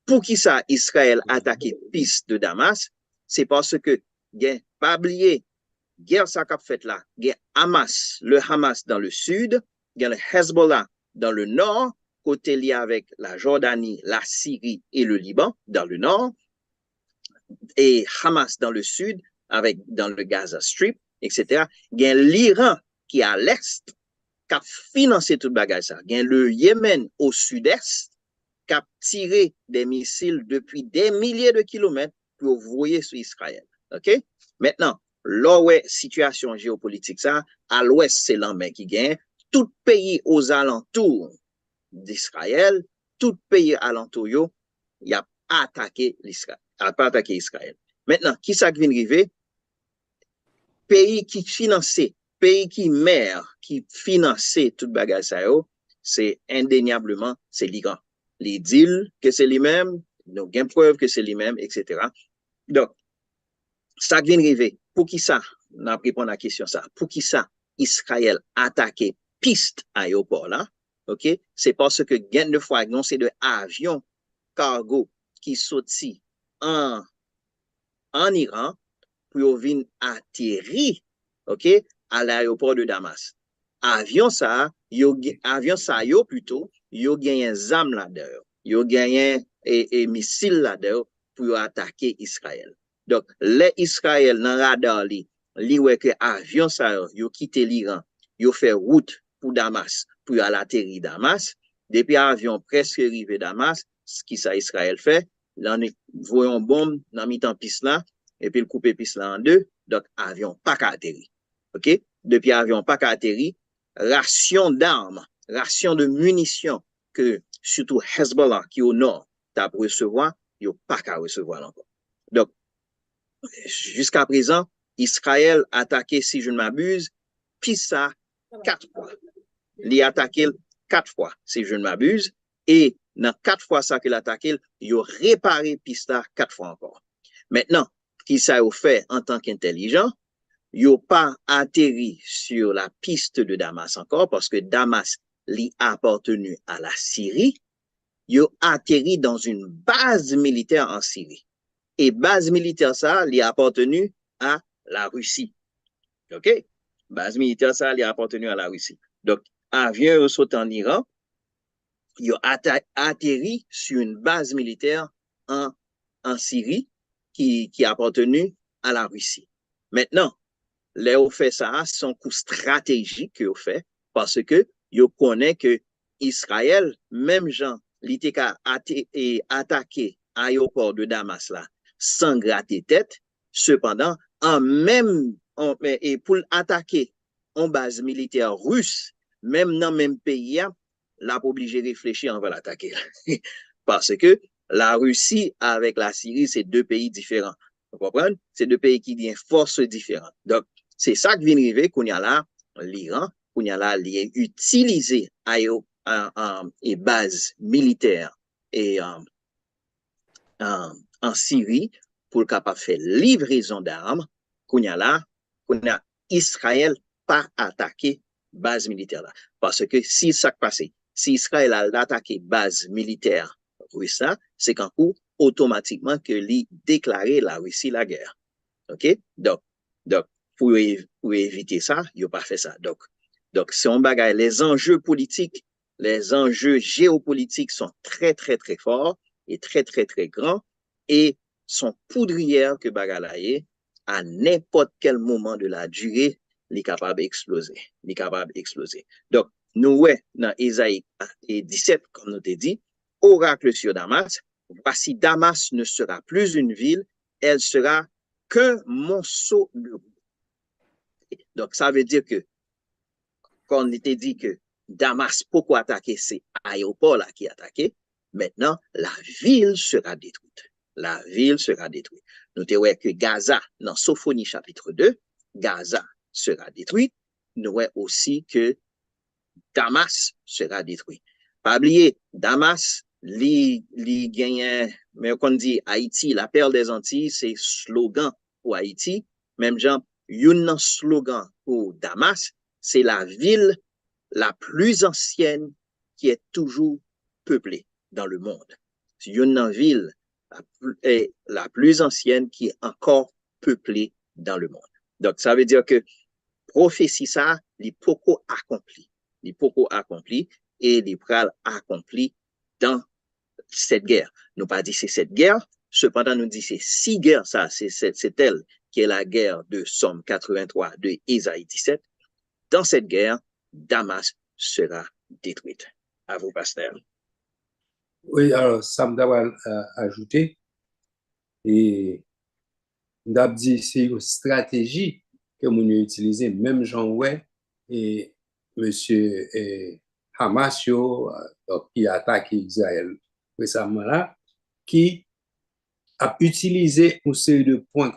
Pour qui ça, Israël a attaqué Pis de Damas? C'est parce que, pas oublier, guerre ça qu'a fait là, Hamas, le Hamas dans le sud, le Hezbollah dans le nord, côté lié avec la Jordanie, la Syrie et le Liban dans le nord, et Hamas dans le sud, dans le Gaza Strip, etc. Il y a l'Iran qui est à l'est, qui a financé tout le bagage ça. Il y a le Yémen au sud-est, qui a tiré des missiles depuis des milliers de kilomètres pour voyer sur Israël. OK? Maintenant, là où est situation géopolitique ça, à l'ouest, c'est l'armée qui gagne. Tout pays aux alentours d'Israël, tout pays alentour, il a attaqué l'Israël, a pas attaqué Israël. Maintenant, qui ça vient arriver? Pays qui finançait, pays qui mère, qui finançait tout bagage ça, c'est indéniablement, c'est l'Iran. Les deals que c'est lui-même, nous avons preuve que c'est lui-même, etc. Donc, ça vient arriver. Pour qui ça? On a répondu à la question ça. Pour qui ça? Israël attaqué piste aéroport là. OK? C'est parce que gain de fois, non, c'est de avions cargo qui sorti en Iran pour venir atterrir, OK, à l'aéroport de Damas. Avion ça, yo plutôt, yo gagné zam là-dedans. Yo gagné et missile là-dedans pour attaquer Israël. Donc, les Israël dans radar li ouais que avion ça yo quitté l'Iran, yo fait route pour Damas, pour aller atterrir Damas. Depuis avion presque arrivé Damas, ce qui ça Israël fait, là voyons bombe dans mi-temps piste là et puis le couper piste là en deux, donc avion pas qu'à atterrir. OK? Depuis avion pas qu'à atterrir, ration d'armes, ration de munitions que surtout Hezbollah qui est au nord t'a pour recevoir, yo pas qu'à recevoir encore. Donc jusqu'à présent, Israël a attaqué, si je ne m'abuse, puis ça 4 fois. Il a attaqué 4 fois, si je ne m'abuse, et dans 4 fois ça qu'il a attaqué, il a réparé pista 4 fois encore. Maintenant, qui ça a fait en tant qu'intelligent, il n'a pas atterri sur la piste de Damas encore, parce que Damas lui a appartenu à la Syrie. Il a atterri dans une base militaire en Syrie. Et base militaire ça, lui a appartenu à la Russie. OK? Base militaire ça, lui a appartenu à la Russie. Donc, avion saute en Iran, ils ont atterri sur une base militaire en Syrie qui appartenait à la Russie. Maintenant, les ont fait ça, son coup stratégique qu'ils ont fait, parce que ils connaissent que Israël, même gens, l'ITK a attaqué l'aéroport de Damas là, sans gratter tête, cependant, et pour attaquer en base militaire russe, même dans le même pays, l'a obligé de réfléchir avant l'attaquer. Parce que la Russie avec la Syrie, c'est deux pays différents. Vous comprenez? C'est deux pays qui ont forces différentes. Donc, c'est ça qui vient arriver qu'on y a là, l'Iran, qu'on y a là, utiliser et base militaire et en Syrie pour capable faire livraison d'armes, qu'on y a là, qu'on a Israël pas attaqué base militaire là. Parce que si ça passe, si Israël a attaqué base militaire russe, c'est qu'en coup, automatiquement que lui déclarer la Russie la guerre. OK? Donc pour éviter ça, il n'a pas fait ça. Donc c'est un bagage. Les enjeux politiques, les enjeux géopolitiques sont très, très, très forts et très, très, très grands et sont poudrières que bagalaye à n'importe quel moment de la durée, il est capable d'exploser. Il est capable d'exploser. Donc, nous, ouais, dans Ésaïe 17, comme nous t'ai dit, oracle sur Damas, voici Damas ne sera plus une ville, elle sera qu'un monceau de roue. Donc, ça veut dire que, quand on était dit que Damas, pourquoi attaquer, c'est l'aéroport là qui est attaqué, maintenant, la ville sera détruite. La ville sera détruite. Notez ouais que Gaza, dans Sophonie chapitre 2, Gaza sera détruite. Nous voyons aussi que Damas sera détruit. Pas oublier, Damas, li gagne, mais qu'on dit Haïti, la perle des Antilles, c'est slogan pour Haïti. Même genre, un slogan pour Damas, c'est la ville la plus ancienne qui est toujours peuplée dans le monde. C'est une ville la plus ancienne qui est encore peuplée dans le monde. Donc, ça veut dire que prophétie ça, les beaucoup accompli. Les beaucoup accompli et les pral accompli dans cette guerre. Nous pas dit c'est cette guerre, cependant nous dit c'est six guerres, ça, c'est elle qui est la guerre de Somme 83 de Ésaïe 17. Dans cette guerre, Damas sera détruite. À vous, pasteur. Oui, alors, ça me doit ajouter, et m'a dit c'est une stratégie que nous utilisons, même Jean ouais, et monsieur Hamas, qui attaque Israël récemment là, qui a utilisé une série de points,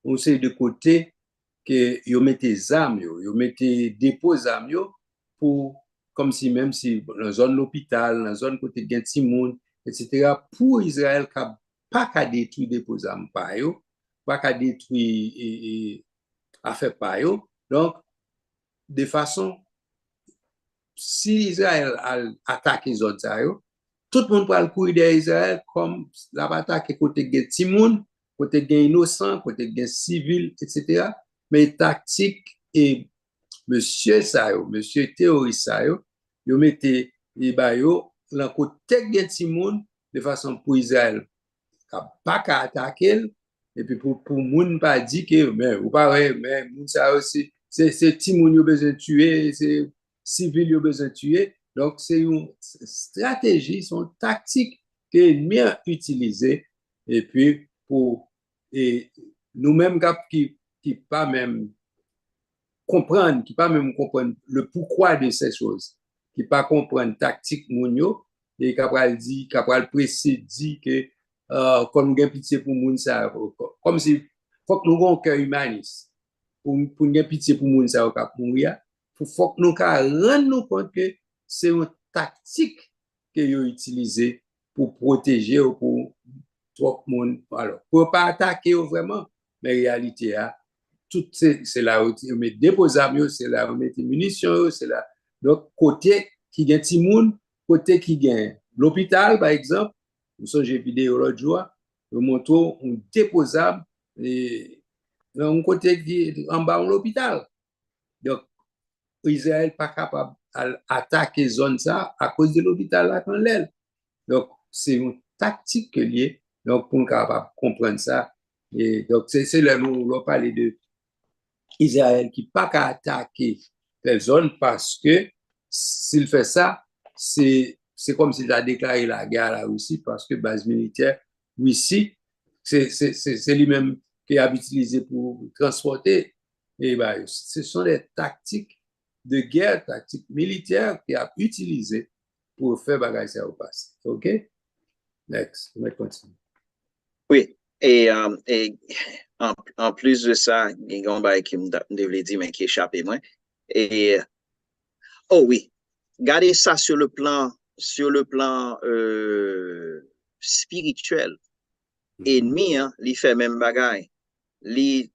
une série de côtés, que yo mette armes, yo mette dépôt armes pour, comme si même si dans la zone l'hôpital, dans la zone côté gen ti moun, etc., pour Israël pas qu'à détruire dépôt armes pa yo, pas qu'à détruire affaire pa yo. Donc, de façon, si Israël attaque les autres, tout le monde peut le courir derrière Israël comme la bataille côté gen ti moun, côté gen innocent, côté gen civil, etc. Mais tactique et monsieur Sayo, monsieur terroriste Sayo, yo mette les bayo dans côté gen ti moun de façon pour Israël pas qu'à attaquer et puis pour moun pas dit que mais ou pas mais moun ça aussi c'est ti moun yo besoin tuer, c'est civil yo besoin tuer. Donc c'est une stratégie, c'est une tactique que l'ennemi a utilisée et puis pour et nous-mêmes qui pas même comprendre, qui pas même comprendre le pourquoi de ces choses, qui pas comprendre tactique mounio et capral dit, capral précis dit que comme gain pitié pour moun ça, comme si faut que nous avons un cœur humaniste pour gain pitié pour moun ça au cap mourir, faut que nous rendre nous compte que c'est une tactique que yo utilisé pour protéger ou pour trop monde alors pour pas attaquer vraiment mais réalité tout c'est là où on met dépôt armes, c'est là où on met des munitions, c'est là. Donc, côté qui gagne Timoun, côté qui gagne l'hôpital, par exemple, nous sommes j'ai vidéo l'autre jour, nous montrons un dépôt armes et un côté qui en bas de l'hôpital. Donc, Israël pas capable attaquer zone ça à cause de l'hôpital là quand l'aile. Donc, c'est une tactique que lié. Donc, pour nous capable comprendre ça. Et donc, c'est là nous on parler de Israël qui pas qu'à attaquer telle zone parce que s'il fait ça, c'est comme s'il a déclaré la guerre à la Russie parce que base militaire, Russie, c'est lui-même qui a utilisé pour transporter. Et ben, ce sont des tactiques de guerre, tactiques militaires qu'il a utilisées pour faire bagaille ça au passé. OK? Next. On va continuer. Oui, et en plus de ça, il y a un bail qui me devait dire, mais qui échappé moi. Et, oh oui, gardez ça sur le plan spirituel. Ennemi, hein, il fait même bagaille. Les,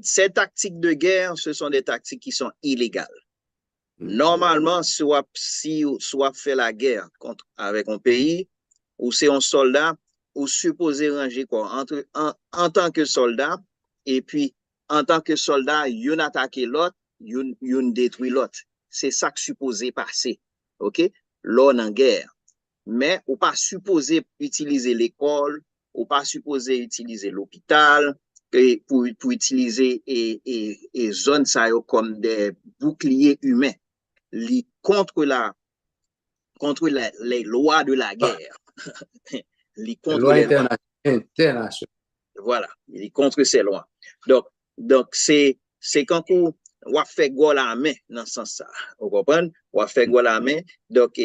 ces tactiques de guerre, ce sont des tactiques qui sont illégales. Normalement, si soit fait la guerre contre, avec un pays, ou c'est un soldat, ou supposé ranger quoi, en tant que soldat, et puis en tant que soldat, yon attaque l'autre, yon détruit l'autre. C'est ça que supposé passer. OK? L'on en guerre. Mais ou pas supposé utiliser l'école, ou pas supposé utiliser l'hôpital, pour utiliser et zone ça comme des boucliers humains contre les lois de la guerre. Contre Loi les lois. internationale. Voilà, il est contre ces lois. Donc c'est quand on fait go la main dans ce sens-là. Vous comprenez? On fait go la main. Donc,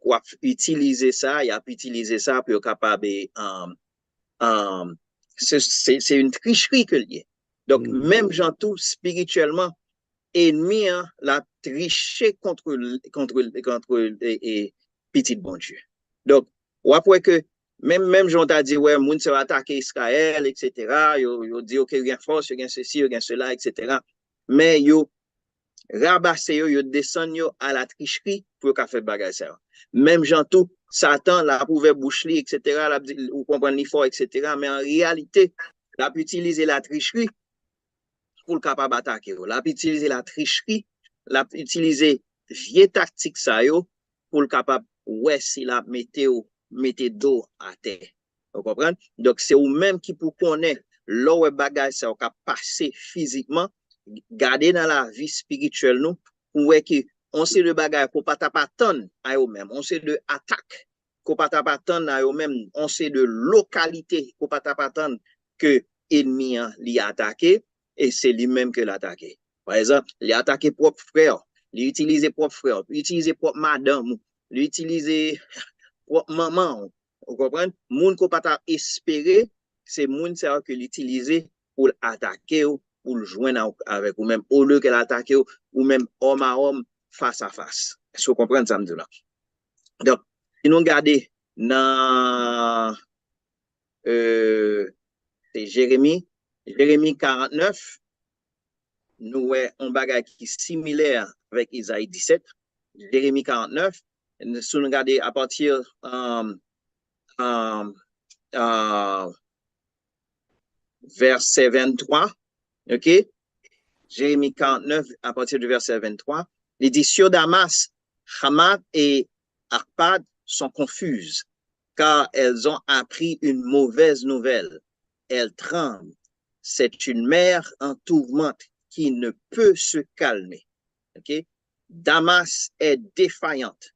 on utiliser ça, il a utiliser ça pour être capable c'est une tricherie que lié. Donc, même gens tout spirituellement, ennemi, hein, la triché contre petit bon Dieu. Donc, ou après que, même j'en t'a dit, ouais, moun se va attaquer Israël, etc. Yo dit, ok, il y a force, il y a ceci, il y a cela, etc. Mais yo rabasse yo descend yo à la tricherie pour qu'a fait bagage ça. Même gens tout, Satan la pouvait boucher, etc. Ou comprendre l'effort, etc. Mais en réalité, la pu utiliser la tricherie pour le capable attaquer. La utiliser la tricherie, la utiliser vieux tactique ça yo pour le capable ouais si la mettez dos à terre. Vous comprenez? Donc c'est ou même qui pour connaître l'eau bagage ça au passer physiquement, garder dans la vie spirituelle nous pour que on sait de bagage pour pas t'attendre à eux même, on sait de attaque qu'on pas t'attendre à eux même, on sait de localité qu'on pas t'attendre que ennemi li attaqué et c'est lui-même qui l'a attaqué. Par exemple, il a attaqué propre frère, il utilise propre frère, il utilise propre madame, il utilise propre maman. Vous comprenez? Moun qu'on pas espérer, c'est moun ça que l'utiliser pour attaquer ou pour le joindre avec ou même au lieu qu'elle attaque ou même homme à homme face à face. Est-ce que vous comprenez ça me dit là? Donc, si nous regardons dans c'est Jérémie 49, nous avons un bagage qui est similaire avec Isaïe 17. Jérémie 49, si nous regardons à partir verset 23, ok? Jérémie 49, à partir du verset 23, il dit sur Damas, Hamath et Arpad sont confuses, car elles ont appris une mauvaise nouvelle. Elles tremblent. C'est une mer en tourmente qui ne peut se calmer. Okay? Damas est défaillante.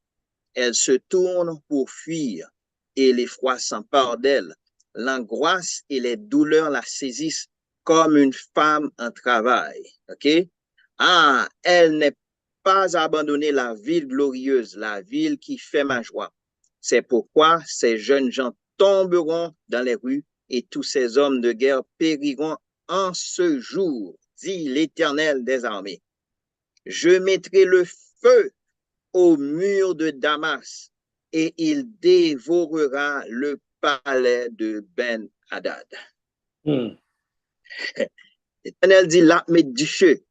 Elle se tourne pour fuir et l'effroi s'empare d'elle. L'angoisse et les douleurs la saisissent comme une femme en travail. Okay? Ah, elle n'est pas abandonné la ville glorieuse, la ville qui fait ma joie. C'est pourquoi ces jeunes gens tomberont dans les rues et tous ces hommes de guerre périront en ce jour, dit l'Éternel des armées. Je mettrai le feu au mur de Damas et il dévorera le palais de Ben-Hadad. L'Éternel dit, la mettre du feu.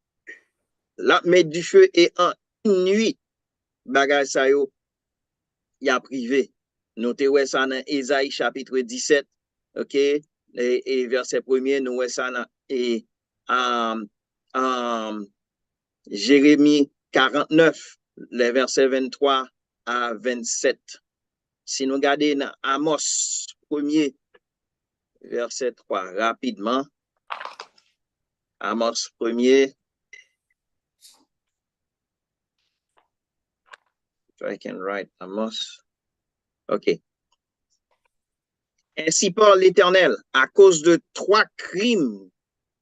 La mettre du feu et en une nuit, bagage sa yo, y a privé. Notez ouais ça dans Ésaïe chapitre 17, ok, et verset 1er, nous ouais ça dans Jérémie 49, les versets 23 à 27. Si nous regardons dans Amos 1er, verset 3, rapidement. Amos 1er. If I can write Amos. OK. Ainsi parle l'Éternel, à cause de 3 crimes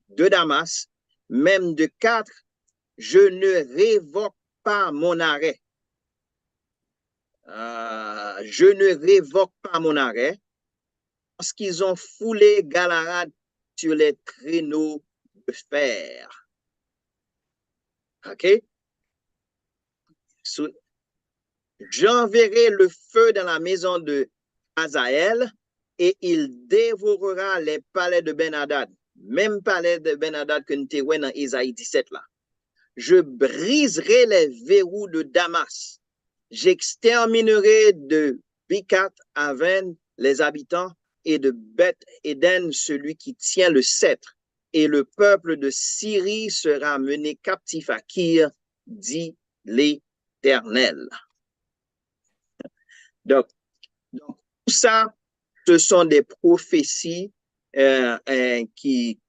de Damas, même de 4, je ne révoque pas mon arrêt. Je ne révoque pas mon arrêt parce qu'ils ont foulé Galahad sur les créneaux de fer. OK? J'enverrai le feu dans la maison de Hazaël et il dévorera les palais de Ben-Hadad. Même palais de Ben-Hadad que nous avons dans Isaïe 17 là. Je briserai les verrous de Damas. J'exterminerai de Bikat Aven les habitants et de Beth Eden celui qui tient le sceptre. Et le peuple de Syrie sera mené captif à Kir, dit l'Éternel. Donc, tout ça, ce sont des prophéties qui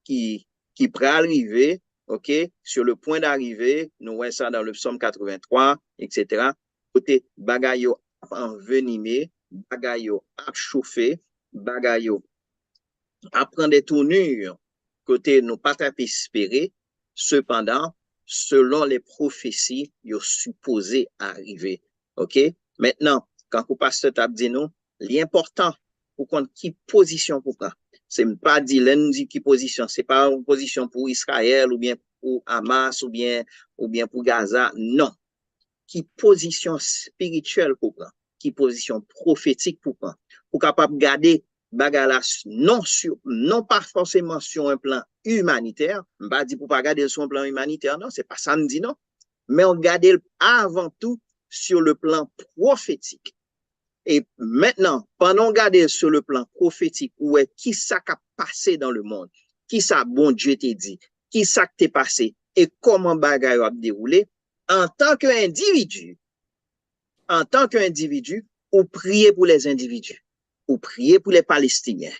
pourraient arriver, OK, sur le point d'arriver. Nous voyons ça dans le psaume 83, etc. Côté bagayo envenimé, bagayo à chauffer, bagayo à prendre des tournures, côté nous pas espérer. Cependant, selon les prophéties, ils sont supposés arriver. OK? Maintenant, quand vous pasteur t'a dit nous, l'important pour qu'on qui position pour prendre. C'est pas dit l'un dit qui position, c'est pas une position pour Israël ou bien pour Hamas ou bien pour Gaza, non. Qui position spirituelle pour prendre, qui position prophétique pour prendre. Pour capable garder bagalas non pas forcément sur un plan humanitaire, pas dit pour pas garder sur un plan humanitaire, non, c'est pas ça me dit non, mais on garde avant tout sur le plan prophétique. Et maintenant, pendant garder sur le plan prophétique, où est qui ça qui a passé dans le monde, qui ça bon Dieu t'a dit, qui ça qui t'est passé et comment bagaille a déroulé, en tant qu'individu, ou prier pour les individus, ou prier pour les Palestiniens,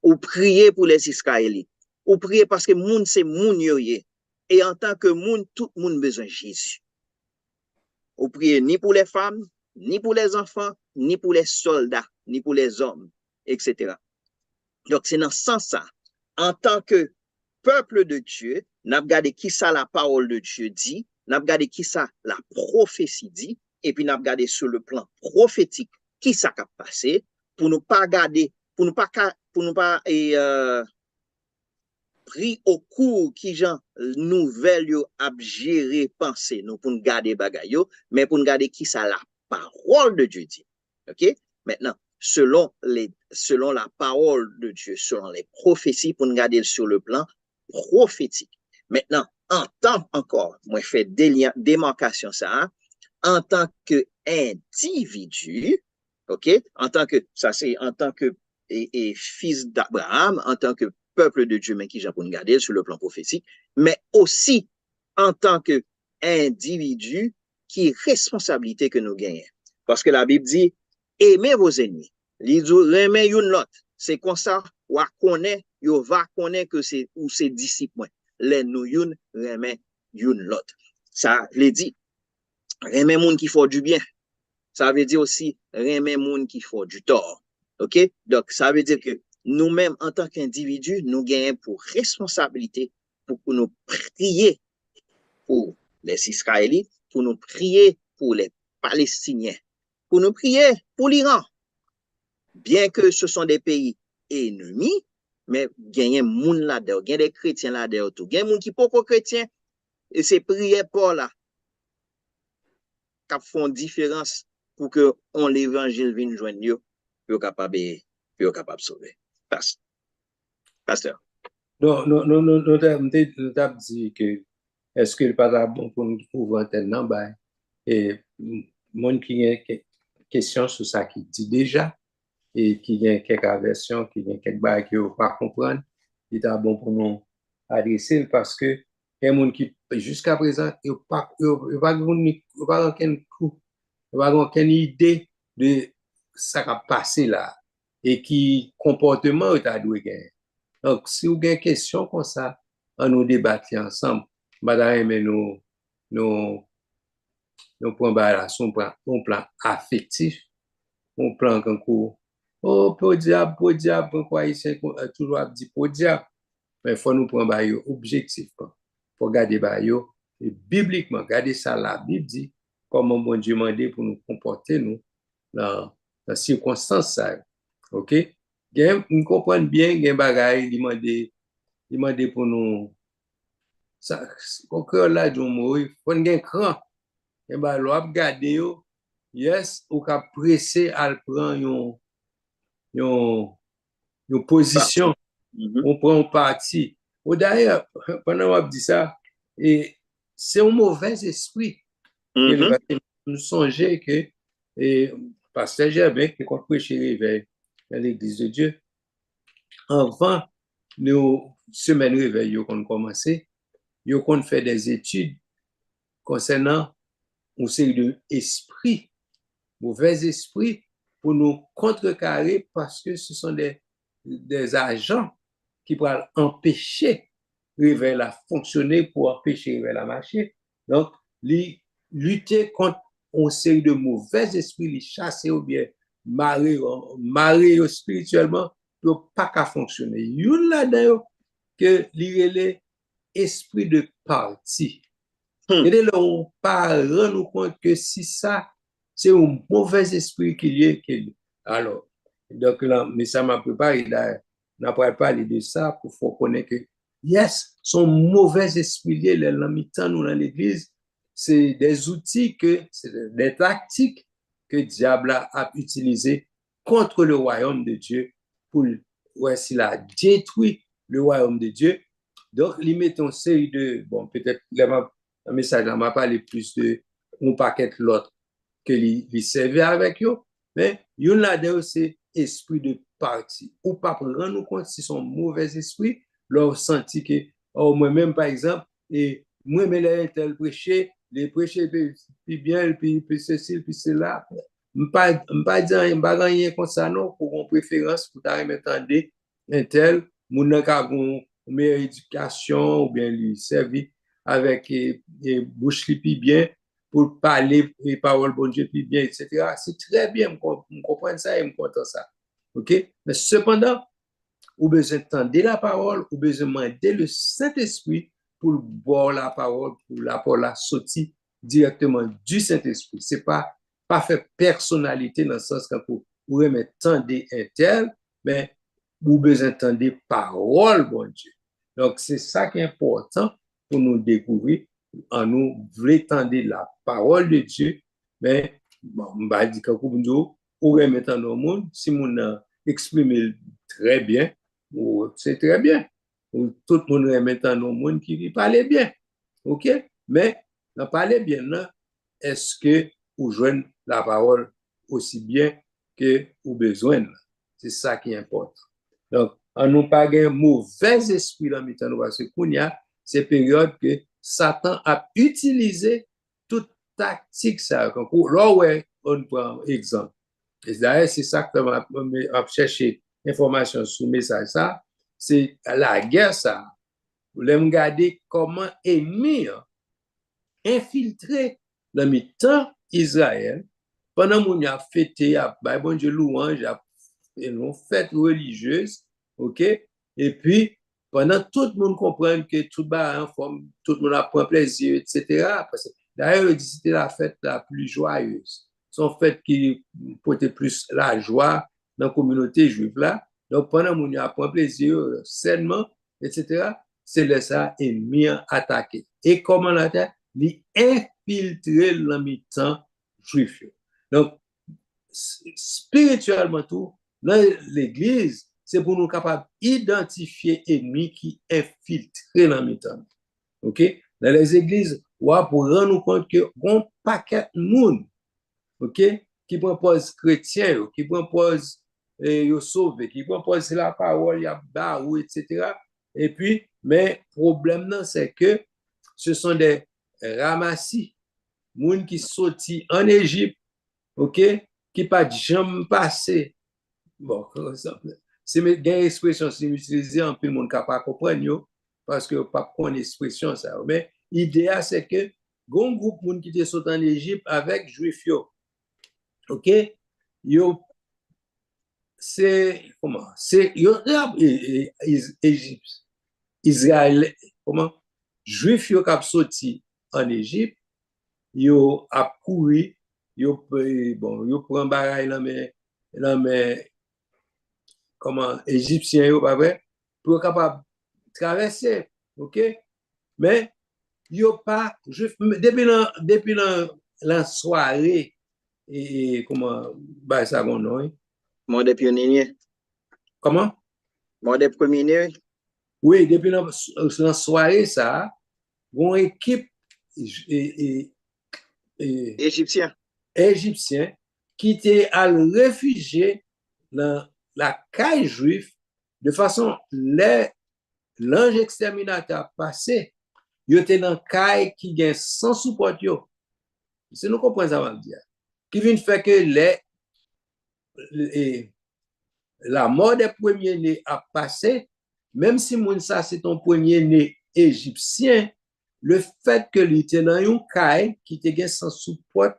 ou prier pour les Israéliens, ou prier parce que moun c'est moun yoye. Et en tant que moun, tout moun besoin de Jésus. Ou prier ni pour les femmes, ni pour les enfants, ni pour les soldats, ni pour les hommes, etc. Donc, c'est dans ce sens-là, en tant que peuple de Dieu, n'a regardé qui ça la parole de Dieu dit, n'a regardé qui ça la prophétie dit, et puis n'a regardé sur le plan prophétique qui ça a passé, pour ne pas garder, pour ne pas pris au cours qui gens nouvelles yo a gérer penser nous pour nous garder bagay yo, mais pour nous garder qui ça la parole de Dieu dit. OK? Maintenant, selon la parole de Dieu, selon les prophéties pour nous garder sur le plan prophétique. Maintenant, en tant encore, moi fais démarcation ça, en tant que individu, OK? En tant que ça c'est en tant que fils d'Abraham, en tant que peuple de Dieu, mais qui j'ai pour nous garder sur le plan prophétique, mais aussi en tant que individu qui responsabilité que nous gagnons. Parce que la Bible dit, aimez vos ennemis. Il dit, aimez une l'autre. C'est comme ça, ou connaît, ou va connaître que c'est ou c'est disciples. Les nous une, aimez une l'autre. Ça veut dire, aimez moun qui font du bien. Ça veut dire aussi, aimez moun qui font du tort. OK? Donc, ça veut dire que nous-mêmes, en tant qu'individus, nous gagnons pour responsabilité pour nous prier pour les Israélites, pour nous prier pour les Palestiniens, pour nous prier pour l'Iran. Bien que ce sont des pays ennemis, mais il y a des gens là-dedans, il y a des chrétiens là-dedans, il y a des gens qui ne sont pas chrétiens, et ces prières pour là, qui font différence pour que l'évangile vienne joindre nous, pour capable de sauver. Pasteur. Nous avons dit que est-ce que le pas bon pour nous pouvoir tellement bas et mon qui a question sur ça qui dit déjà et qui a quelques versions qui a quelques bails qui ne pas comprendre, il est bon pour nous adresser parce que Il y a des gens qui, jusqu'à présent, ils n'ont pas aucune idée de ça qui a passé là et qui comportement tu as dû gagner. Donc, si vous avez une question comme ça, on nous débattre ensemble. Madame, nous, nous prenons un plan affectif, un plan concours. Oh, pour diable, pourquoi il toujours dit pour diable? Mais il faut nous prendre un objectif. Il faut garder et bibliquement, garder ça, la Bible dit, comment bon Dieu m'a dit pour nous comporter nous dans les circonstances. OK? Nous comprenons bien, il y a des bagailles, il demande pour nous. Ça, au cœur là, il faut un cran. Et bien, l'on garder, yes, ou qu'à presser à prendre une position, on prend un parti. Ou d'ailleurs, pendant qu'on dit ça, et c'est un mauvais esprit. Nous songeons que, et pasteur Germain, qui compte prêcher réveil dans l'église de Dieu, avant nos semaines réveil qu'on commencé, qu'on fait des études concernant une série d'esprits, mauvais esprits, pour nous contrecarrer parce que ce sont des agents qui pourraient empêcher le réveil à fonctionner pour empêcher le réveil à marcher. Donc, lutter contre une série de mauvais esprits, les chasser ou bien marrer spirituellement, pour pas qu'à fonctionner. Il y a là-dedans que l'esprit de parti. Et là, on ne rend nous compte que si ça, c'est un mauvais esprit qu'il y ait. Alors, donc là, mais ça m'a préparé, on n'a pas parlé de ça pour faire connaître que, yes, son mauvais esprit lié, là, mi-temps, nous, dans l'église, c'est des outils, c'est des tactiques que le diable a utilisées contre le royaume de Dieu pour, s'il a détruit le royaume de Dieu. Donc, il met une série de, bon, peut-être, un message là m'a parlé plus de un paquet l'autre que lui servait avec eux, mais il y a là c'est esprit de parti. Ou pas prendre nous compte si son mauvais esprit, leur senti que, oh, moi-même, par exemple, et moi-même, les tel prêcher, les prêcher, puis bien, puis ceci, puis cela. Je ne pas dire rien comme ça, non, pour une préférence, pour t'entendre un tel, mon une meilleure éducation, ou bien lui servir avec bouche li bien pour parler les paroles bon Dieu plus bien, etc. C'est très bien, je comprends ça et je comprends ça. OK? Mais cependant, vous besoin d'entendre la parole, vous besoin de demander le Saint-Esprit pour boire la parole, pour la parole sortir directement du Saint-Esprit. Ce n'est pas faire personnalité dans le sens que vous remettez un tel, mais vous besoin d'entendre parole, bon Dieu. Donc, c'est ça qui est important pour nous découvrir, en nous voulons entendre la parole de Dieu, mais bon, on va dire que vous remettez dans le monde, si on exprime très bien, c'est très bien. Tout le monde remet dans le monde qui parle bien. OK? Mais, dans parler bien, est-ce que vous jouez la parole aussi bien que vous besoin? C'est ça qui importe. Donc, on nous pas un mauvais esprit dans le temps parce qu'il y a ces périodes que Satan a utilisé toute tactique ça. Là où on prend exemple. Et d'ailleurs, c'est ça que je cherché information sur le message ça. C'est la guerre ça. Vous voulez regarder comment ennemi infiltré dans le temps Israël pendant qu'on a fêté, bon Dieu louange, une fête religieuse, OK? Et puis, pendant tout le monde comprend que tout va en forme, tout le monde apprend plaisir, etc. D'ailleurs, c'était la fête la plus joyeuse. C'est une fête qui portait plus la joie dans la communauté juive là. Donc, pendant qu'on apprend plaisir sainement, etc., c'est là ça ennemi attaqué. Et comment l'attaque? Il infiltrer le mi-temps juif. Donc, spirituellement tout, dans l'église, c'est pour nous capables d'identifier l'ennemi qui infiltre dans mi-temps. OK? Dans les églises, pour rendre compte que bon paquet de monde, OK, qui propose chrétien, qui propose sauver, qui propose la parole, il y a barou, etc. Et puis, mais le problème, c'est que ce sont des ramassis, moun qui sorti en Égypte, ok, qui pas jamais passé. Bon, c'est une expression qui utilisée en plus le monde capable comprendre yo parce que pas connaître expression ça. Mais l'idée c'est que gon groupe moun qui était sorti en Égypte avec juif yo. OK? Yo c'est comment? C'est yo Égypte Israël comment? Juif yo qui sorti en Égypte, yo a couru, yo bon, yo prend bagaille là mais comment égyptien yo pas vrai pour capable traverser, OK, mais yo pas depuis la soirée et comment bah ça gon non Mode pionnier. comment Mode premier. oui depuis la soirée ça gon équipe et, Égyptien. égyptien qui était à réfugier dans la caille juive de façon l'ange exterminateur passé, il était dans caille qui gagne sans support yo. Si nous comprenons ça va dire. Qui vient faire que la mort des premiers-nés a passé, même si moun ça c'est ton premier-né égyptien, le fait que il était dans une caille qui te gagne sans support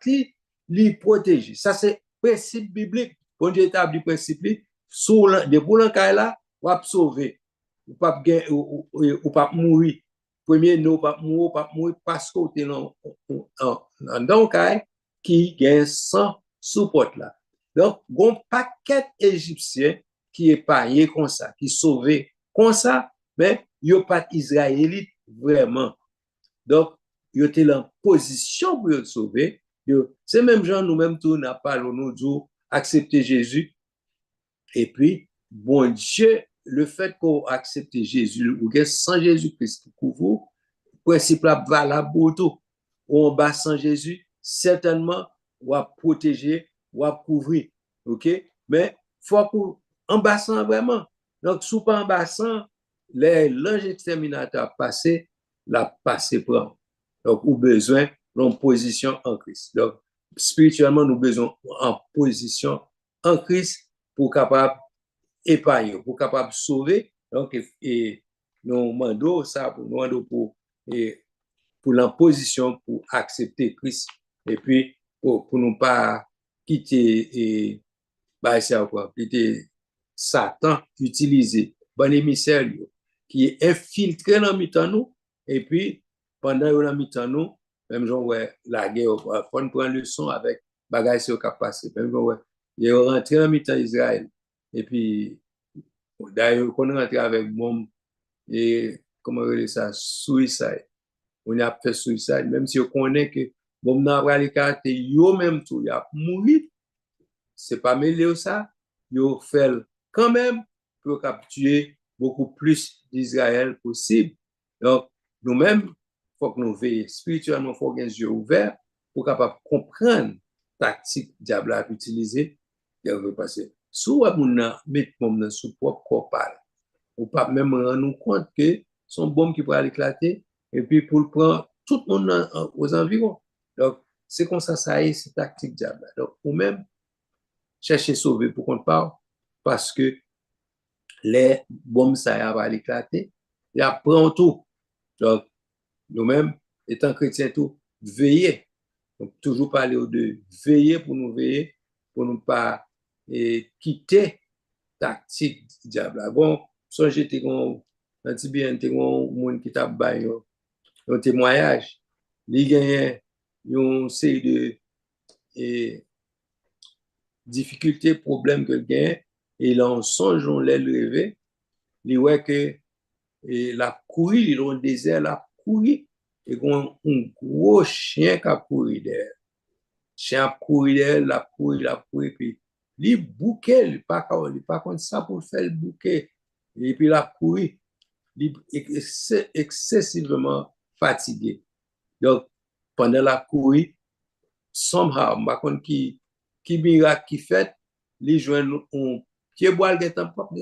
li protéger. Ça c'est principe biblique. Bon Dieu établit principe sous de pour l'encaille là, ou sauver. Ou pas mourir. Premier non pas mourir parce que tu es dans caille qui gagne sans support là. Donc, un paquet égyptien qui est épargné comme ça, qui est sauvé comme ça, mais il n'y a pas d'Israélite vraiment. Donc, il était en position pour le sauver. C'est même gens nous-mêmes, nous n'avons pas nous disons accepter Jésus. Et puis, bon Dieu, le fait qu'on accepte Jésus, ou que sans Jésus-Christ pour vous, principe là valable pour tout. On bat sans Jésus, certainement, on va protéger, on va couvrir. OK? Mais il faut qu'on embassant vraiment. Donc, sous pas embassant, l'ange exterminateur passé, la passé prend. Donc, ou besoin d'une position en Christ. Donc, spirituellement, nous besoin en position en Christ pour capable épargner, pour capable sauver. Donc, et nous demandons ça, pour nous demandons pour la position pour accepter Christ. Et puis, pour ne pas quitter bah, c'est quoi, quitter Satan, utiliser bon émissaire qui est infiltré dans le nous. Et puis, pendant le mi-temps nous, même genre, ouais, la guerre, il faut prendre leçon avec bagage qui a passé. Même genre, ouais, il est rentré dans le mi-temps Israël. Et puis, d'ailleurs, quand on est rentré avec mon, et comment on dit ça, suicide. On a fait suicide, même si on connaît que bon, n'a pas les cartes, yo même tout, il a mouru. C'est pas mêlé ça. Yo fait quand même pour capturer beaucoup plus d'Israël possible. Donc, nous-mêmes, il faut que nous veillions spirituellement, il faut que les yeux ouverts pour capable comprendre la tactique diable a utilisée. Parce que si on met dans son propre corps, ou pas même rendre compte que son bombe qui pourrait éclater, et puis pour le prendre tout le monde aux environs. Donc, c'est comme ça, ça est, c'est tactique diable. Donc, ou même, chercher à sauver pour qu'on parle, parce que les bombes, ça va éclater, et après tout. Donc, nous-mêmes, étant chrétiens, tout, veiller. Donc, toujours parler de veiller pour nous veiller, pour ne pas quitter tactique diable. Bon, soit j'étais un petit bien, un monde qui t'a baillé un témoignage, il gagne une série de difficultés, problèmes que gagne, et là, on songe, on l'a levé, il voit que la courir, il est dans le désert, la courir, et qu'on un gros chien qui a couru derrière. Chien a couru derrière, la courir, puis il bouquet, il pas contre ça pour faire le bouquet, et puis la courir, il est excessivement fatigué. Donc, pendant la courir, somehow, par contre, qui miracle qui fait, les joindre un pied bois,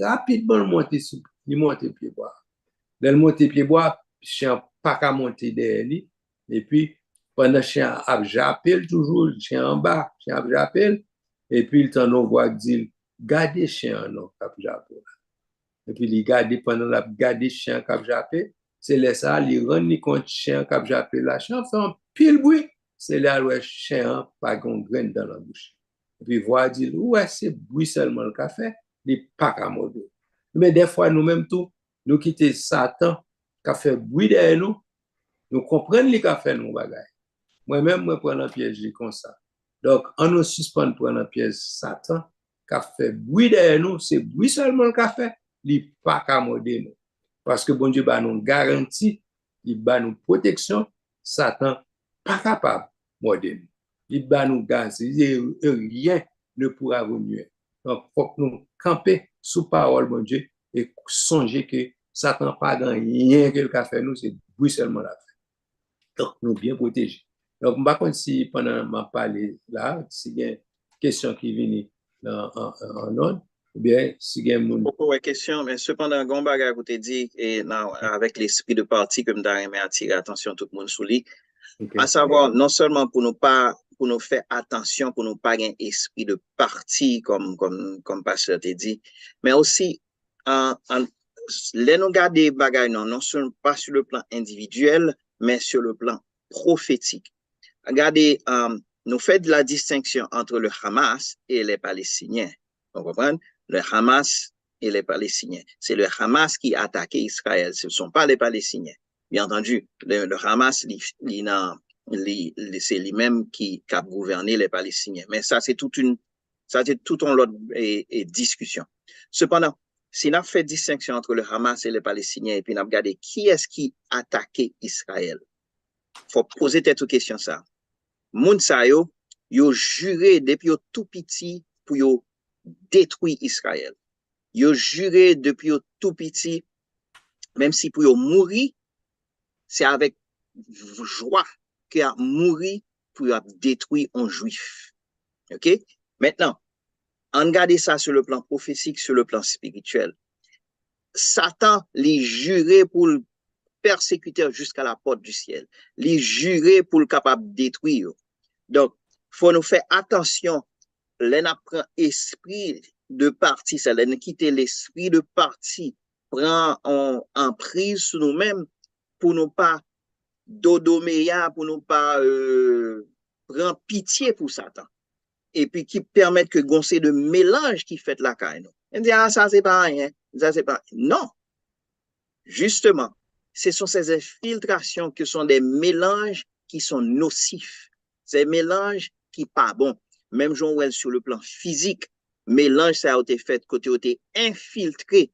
rapidement monter pied bois. Dans le monter pied bois, chien pas qu'à monter derrière lui. Et puis, pendant que chien a jappé toujours, le chien en bas, chien a jappé, et puis il t'en voit dire, gardez chien, non, cap jappé. Et puis, il garde pendant la garde chien cap jappé, c'est là ça, il rend compte chien cap jappé, la chien fait un pile bruit, c'est là où le chien pas une graine dans la bouche. Et puis, voir dire, ouais, c'est bruit seulement le café, il n'est pas qu'à mourir. Mais des fois, nous-mêmes, tout, nous quittons Satan, qui fait bruit derrière nous, nous comprenons les cafés, nous, bagaille. Moi-même, moi, prends un piège comme ça. Donc, on nous suspend pour un piège Satan, qui fait bruit derrière nous, c'est bruit seulement le café, il n'est pas qu'à modder nous. Parce que bon Dieu, bah, nous garantit, il bat nous protection, Satan pas capable de modder nous. Il bat nous garantie, rien ne pourra vous nuire. Donc, il faut que nous camper sous parole, bon Dieu, et songer que Satan pas dans rien que le café nous, c'est bruit seulement la fait. Donc, nous bien protégés. Donc, je ne sais pas si pendant ma parler là, si il y a une question qui vient en ordre, ou bien si il y a une... Beaucoup de questions, mais cependant, Gombaga, vous te dit, et non, avec l'esprit de parti, comme d'ailleurs, attirer attention tout le monde sous lui, à savoir, non seulement pour nous faire attention, pour nous pas un esprit de parti, comme pasteur te dit, mais aussi, les nous garder bagaille, non seulement pas sur le plan individuel, mais sur le plan prophétique. Regardez, nous faisons de la distinction entre le Hamas et les Palestiniens. Vous comprenez? Le Hamas et les Palestiniens. C'est le Hamas qui a attaqué Israël. Ce ne sont pas les Palestiniens. Bien entendu, le Hamas, c'est lui-même qui a gouverné les Palestiniens. Mais ça, c'est tout un autre discussion. Cependant, si on fait distinction entre le Hamas et les Palestiniens, et puis on a regardé qui est-ce qui a attaqué Israël, il faut poser cette question ça. Moun sa yo juré depuis tout petit pour yo détruire Israël. Yo juré depuis tout petit, même si pour yo mourir, c'est avec joie qu'il a mouru pour yo détruire un juif. OK? Maintenant, on regarde ça sur le plan prophétique, sur le plan spirituel. Satan les juré pour le persécuter jusqu'à la porte du ciel. Les juré pour le capable de détruire. Donc, faut nous faire attention. L'on apprend esprit de parti, ça l'on quitte l'esprit de parti, prend en prise sur nous-mêmes pour nous pas dodoméa, pour nous pas prendre pitié pour Satan. Et puis qui permettent que goncer de mélange qui fait la caille. On dit, ah, ça c'est pas rien, ça c'est pas. Non. Justement, ce sont ces infiltrations qui sont des mélanges qui sont nocifs. Ces mélanges qui pas bons. Même Jean-Well sur le plan physique, mélange ça a été fait côté été infiltré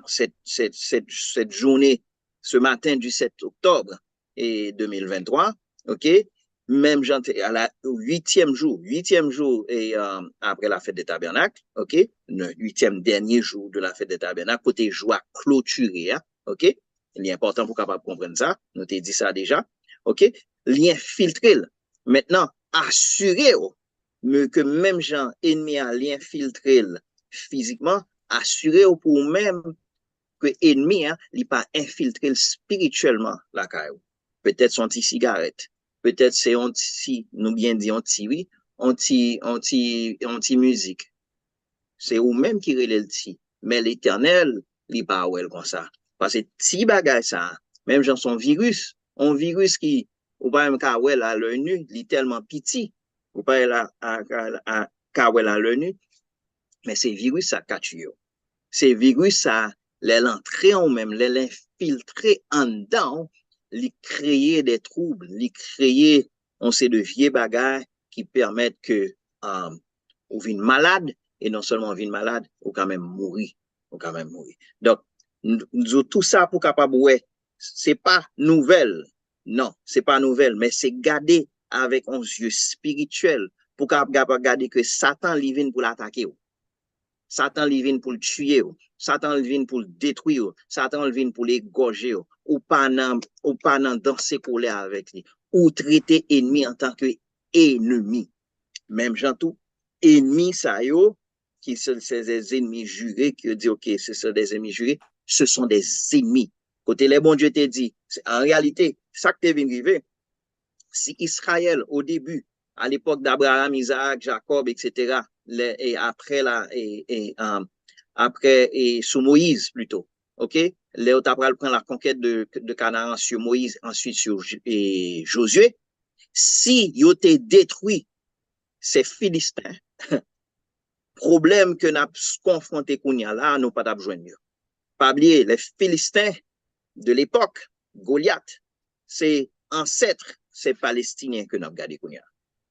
cette journée, ce matin du 7 octobre et 2023, OK? Même à la huitième jour et après la fête des tabernacles, OK? Le 8e dernier jour de la fête des tabernacles, côté joie clôturée, OK? Il est important pour capable comprendre ça. Nous t'ai dit ça déjà, OK? Lien filtré. Maintenant, assurez que même gens ennemis à lien filtré physiquement, assurez pour même que ennemi, il pas infiltré spirituellement la caillou. Peut-être son petit cigarette, peut-être c'est nous bien dit oui, musique. C'est ou même qui relève le ti. Mais l'éternel, il pas well comme ça. Parce que si bagay ça, même dans son virus, un virus qui, ou pas même qu'à well à l'œil nu, il est tellement petit, ou pas qu'à well à l'œil nu, mais c'est virus ça qu'a tué. C'est virus ça, l'entrée en même, l'infiltrer en dedans, lui créer des troubles, lui créer, on sait de vieux bagages qui permettent que, on vit malade, et non seulement on vit malade, on quand même mourir, Donc, nous, tout ça pour capable, ouais, c'est pas nouvelle. Non, c'est pas nouvelle, mais c'est garder avec un yeux spirituel pour capable garder que Satan, il vient pour l'attaquer. Satan vient pour le tuer, Satan vient pour le détruire, Satan vient pour l'égorger, ou pas dans ses colères avec lui, ou traiter ennemi en tant que ennemi. Même gens tout, ennemi ça yo, qui sont ces ennemis jurés, qui dit ok, ce sont des ennemis jurés, ce sont des ennemis. Côté les bon Dieu te dit, en réalité, ça que tu viens arriver, si Israël, au début, à l'époque d'Abraham, Isaac, Jacob, etc., et après, après, et sous Moïse plutôt, OK? Léo Tabral prend la conquête de Canaan sur Moïse, ensuite sur Josué. Si ils ont détruit ces Philistins, problème que nous avons confronté là, nous pas d'abjoindre. Pas oublier, les Philistins de l'époque, Goliath, c'est ancêtre, c'est Palestinien que nous avons gardé.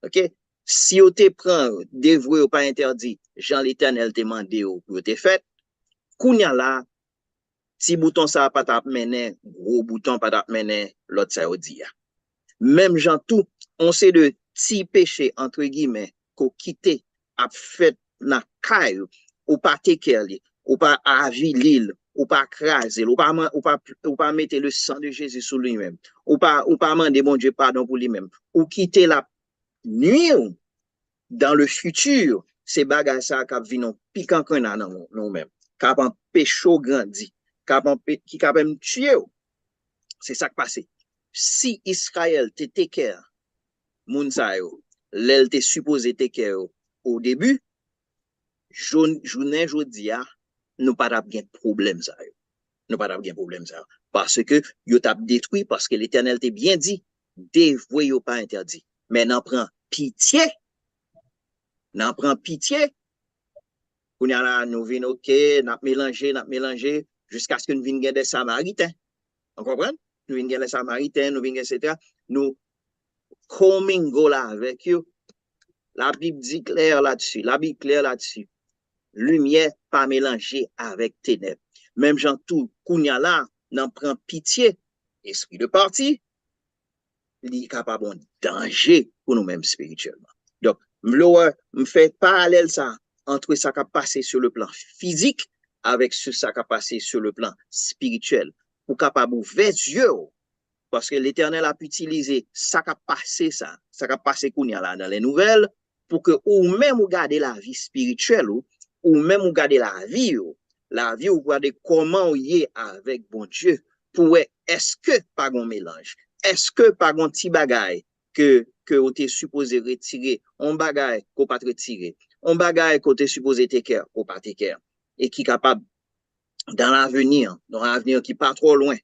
OK? Si vous te prend, dévoué ou pas interdit, Jean l'Éternel te mandé ou te fait, Kounya là, si bouton ça pas t'a mené, gros bouton pas t'a mené, l'autre ça dit. Même Jean tout, on sait de petits péchés, entre guillemets, qu'on quitté, a fait na caille, ou pas tekerli, ou pas avi l'île, ou pas craser, ou pas mettre le sang de Jésus sur lui-même, ou pas demander mon Dieu pardon pour lui-même, ou quitter la nuit dans le futur, ces bagages ça qui viennent piquant qu'on a dans nous-mêmes, qui empêché grandir, qui même tuer. C'est ça qui passe. Si Israël te take moun sa yo, l'el te supposé take au début, jounen jodi a, nous pas de problème ça yo. Nous pas de problème ça. Parce que yo t'a détruit parce que l'Éternel t'a bien dit, dévoué yo pas interdit. Mais n'en prend pitié. N'en prend pitié. Qu'on y a là, nous venons, OK, n'a mélangé, jusqu'à ce que nous venions des Samaritains. On comprend? Nous venions des Samaritains, nous venions, etc. Nous commingo là avec eux. La Bible dit clair là-dessus. La Bible claire là-dessus. Lumière pas mélangée avec ténèbres. Même Jean tout, Kounya là, n'en prend pitié. Esprit de parti, il est capable de danger pour nous-mêmes spirituellement. Donc, me fait parallèle ça entre ça qui a passé sur le plan physique avec ce ça qui a passé sur le plan spirituel. Pour capable ouvrir les yeux, parce que l'Éternel a pu utiliser ça qui a passé ça qui a passé là dans les nouvelles, pour que ou même vous gardez la vie spirituelle, ou même vous gardez la vie, vous gardez comment vous y est avec bon Dieu, pour est-ce que pas un mélange, est-ce que pas un petit bagage que vous êtes supposé retirer, un bagage qu'on pas retirer, un bagage qu'on est supposé teker, qu'on pas teker, et qui est capable, dans l'avenir qui pas trop loin,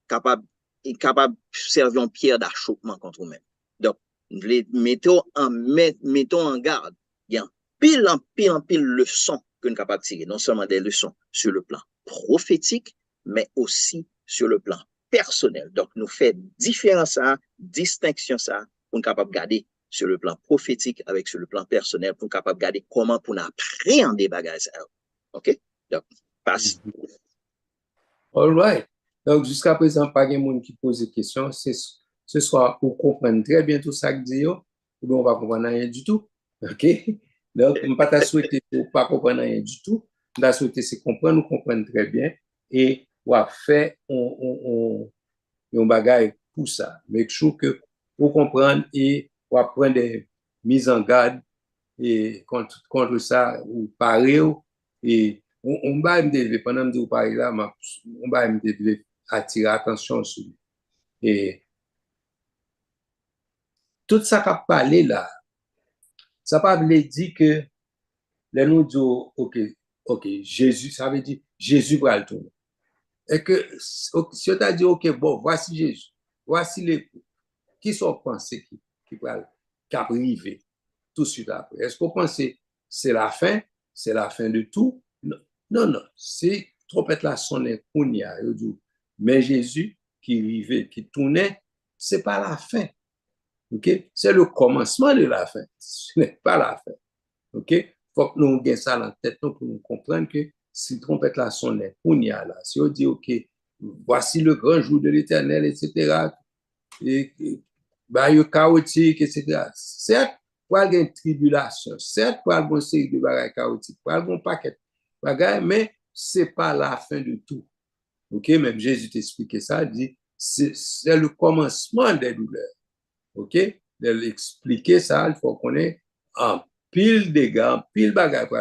capable de servir en pierre d'achoppement contre nous-mêmes. Donc, mettons en garde. Il y a pile leçons que nous sommes capables de tirer, non seulement des leçons sur le plan prophétique, mais aussi sur le plan personnel. Donc, nous faisons différence ça, distinction ça, pour nous capables de garder sur le plan prophétique avec sur le plan personnel, pour nous capables de garder comment pour nous appréhender des bagages. OK? Donc, passe. All right. Donc, jusqu'à présent, pas de monde qui pose des questions. Ce soir, pour comprendre très bien tout ça que dit, ou bien on va comprendre rien du tout. OK? Donc, je ne vais pas souhaiter pour pas comprendre rien du tout. Je vais souhaiter c'est comprendre, nous comprendre très bien. Et on va faire un bagage pour ça. Make sure que pour comprendre et on va prendre des mises en garde et contre ça, ou parer, et on va me devait, pendant que vous parlez là, on va me devait attirer attention sur lui. Et tout ça qu'a parlé là, ça pas veut dire que les nous disons, OK, Jésus, ça veut dire Jésus va le tourner. Et que si on t'a dit, OK, bon, voici Jésus, voici les qui sont pensés qui arriver tout de suite après. Est-ce qu'on pense que c'est la fin de tout? Non, c'est trompette la sonne kounya, mais Jésus qui arrivait, qui tournait, c'est pas la fin. OK? C'est le commencement de la fin. Ce n'est pas la fin. OK? Faut que nous ayons ça dans la tête pour nous comprendre que si trompette la sonne kounya là, si on dit OK, voici le grand jour de l'Éternel, etc. Et bah, il y a chaotique, etc. Certes, pour avoir une tribulation, certes, pour avoir une série de bagages chaotiques, pour avoir un paquet de bagages, mais ce n'est pas la fin de tout. OK? Même Jésus t'expliquait ça, il dit, c'est le commencement des douleurs. OK? De l'expliquer ça, il faut qu'on ait un pile de dégâts, pile de bagages pour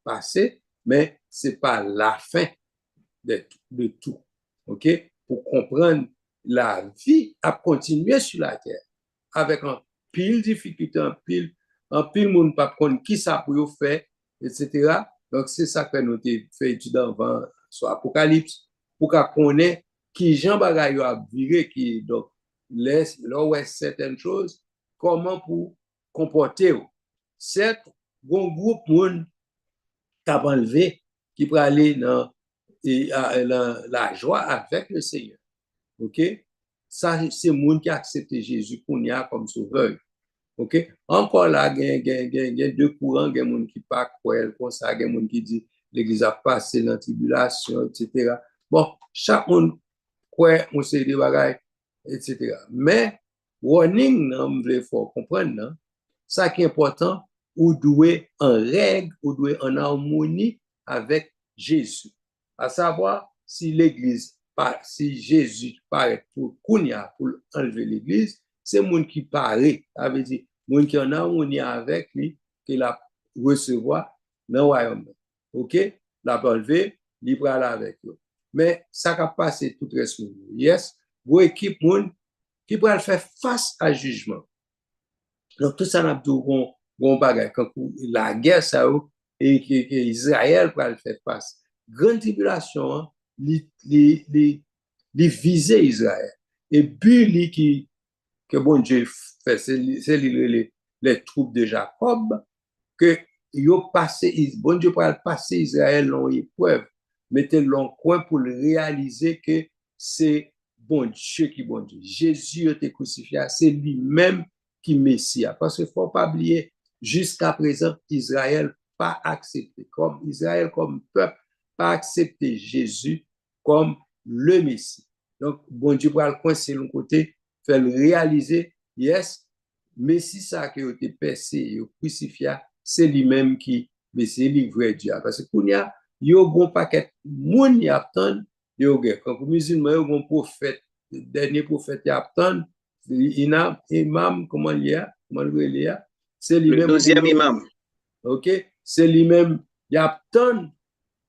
passer, mais ce n'est pas la fin de tout. OK, pour comprendre la vie à continuer sur la terre avec un pile difficulté, un pile monde pas connaître qui ça pour faire, etc. Donc, c'est ça que nous avons fait étude avant sur Apocalypse pour qu'on connaisse qui Jean Bagay a viré, qui donc laisse là où est certaines choses, comment pour comporter. Certes, bon groupe monde t'a enlevé qui peut aller dans la joie avec le Seigneur. OK? Ça, c'est le monde qui a accepté Jésus qu'on y a comme sauveur. OK? Encore là, il y a deux courants, il y a des gens qui ne pas croire comme ça, il y a des gens qui disent l'Église a passé dans la tribulation, etc. Bon, chaque monde croit, on sait des bagages, etc. Mais, warning, il faut comprendre, non? Ça qui est important, ou doué en règle, ou doué en harmonie avec Jésus. À savoir, si l'Église, si Jésus paraît pour Kounia, pour enlever l'Église, c'est le monde qui paraît, ça veut dire, le monde qui en harmonie avec lui, qu'il a recevoir dans le royaume. OK? L'a enlevé, il va aller avec eux. Mais ça va passer tout reste. Yes, vos équipes qui pourraient faire face à jugement. Donc, tout ça n'a pas de bagage. Quand la guerre, ça et que Israël pourrait faire face. Grande tribulation, les viser Israël. Et puis, que bon Dieu fait, c'est les troupes de Jacob, que yo passé, bon Dieu pourrait passer Israël dans l'épreuve, mettez l'en coin pour le réaliser que c'est bon Dieu qui bon Dieu. Jésus a été crucifié, c'est lui-même qui Messie. Parce qu'il ne faut pas oublier, jusqu'à présent, Israël pas accepté, comme Israël comme peuple, pas accepté Jésus comme le Messie. Donc, bon Dieu pourrait le coincer de l'autre côté, faire le réaliser, yes, Messie ça qui a été percé et crucifié, c'est lui-même qui Messie livré Dieu. Parce que quand il y a un bon paquet de monde qui attend, quand les musulmans, il y a un prophète, le dernier prophète qui attend, il a imam, comment il y a, c'est lui-même. Le 12e imam. OK? C'est lui-même, il attend.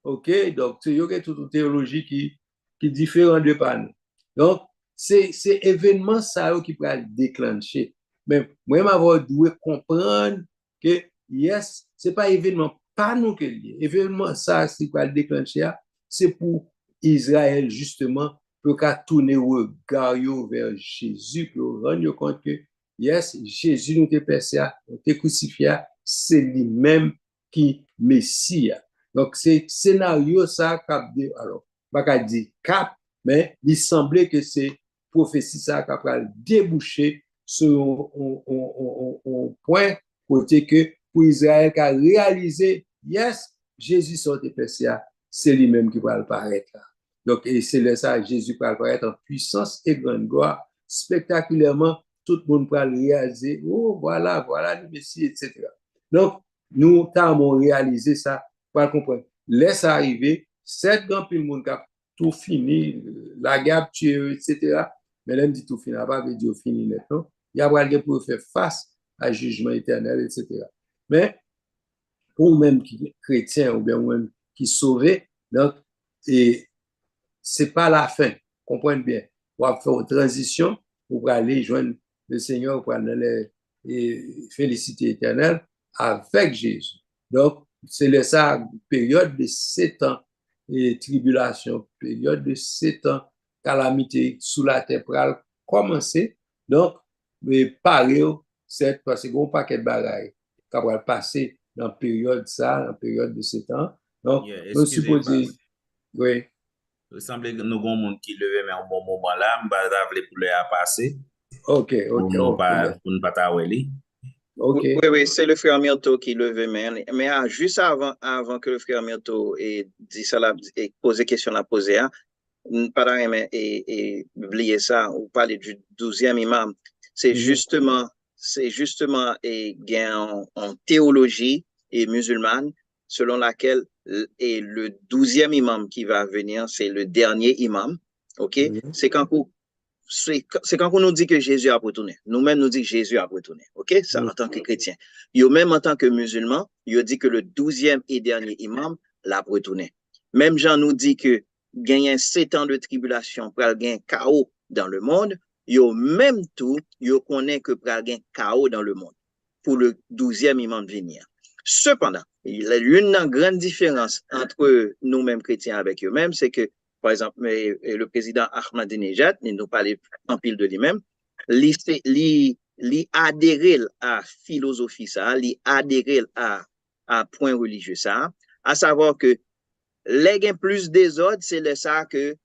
OK? Donc, il y a toute une théologie qui est différente de par nous. Donc, c'est événement ça qui peut déclencher. Mais moi, je dois comprendre que, yes, ce n'est pas événement, pas nous que lié. Événement ça, qui peut déclencher, c'est pour Israël, justement, pour qu'à tourner le regard vers Jésus, pour rendre compte que, yes, Jésus nous a percé, nous a crucifié, c'est lui-même qui Messie. Donc, c'est scénario ça, alors, pas dire cap, mais il semblait que c'est prophétie ça qui a débouché sur un point côté que pour Israël qui a réalisé, yes, Jésus sorti Persia, c'est lui-même qui va apparaître là. Donc, et c'est là ça, Jésus va apparaître en puissance et grande gloire, spectaculairement, tout le monde va réaliser, oh, voilà le Messie, etc. Donc, nous avons réalisé ça, pour comprendre. Laisse arriver, cette grand pile monde qui a tout fini, la guerre tuée, etc. Mais là, dit tout fini, pas veut dire fini net, non? Il y a quelqu'un pour faire face à jugement éternel, etc. Mais pour même qui chrétien ou bien même qui sauvé, donc, et c'est pas la fin, comprenez bien. On va faire une transition pour aller joindre le Seigneur pour aller féliciter éternel avec Jésus. Donc, c'est ça, période de 7 ans et tribulation, période de 7 ans, calamité sous la terre pour commencer. Donc, mais pareil, c'est parce qu'on pas paquet de bagailles qui va passer dans la période ça, dans période de 7 ans. Donc, on suppose, oui. Il semble que nous avons un monde qui levait mais un bon moment là, je vais pour le passer. OK. Pour ne pas t'aouer. Okay. Oui, c'est le frère Myrto qui levait main. Mais juste avant que le frère Myrto ait dit ça, et posé question à poser, pas et oublier ça, ou parler du 12e imam. C'est justement et en théologie et musulmane, selon laquelle et le 12e imam qui va venir, c'est le dernier imam. OK? C'est quand on nous dit que Jésus a retourné. Nous-mêmes nous dit que Jésus a retourné. OK? Ça, en tant que chrétien. Même en tant que musulman, il dit que le 12e et dernier imam l'a retourné. Même Jean nous dit que gagné 7 ans de tribulation, pral gen chaos dans le monde, yo même tout, yo connaît que pral gen chaos dans le monde pour le 12e imam venir. Cependant, il y a une grande différence entre nous-mêmes chrétiens avec eux-mêmes, c'est que, par exemple, le président Ahmadinejad, il nous parlait en pile de lui-même, li adhérer à philosophie ça, li adhérer à point religieux ça, à savoir que les gains plus désordre, c'est le ça que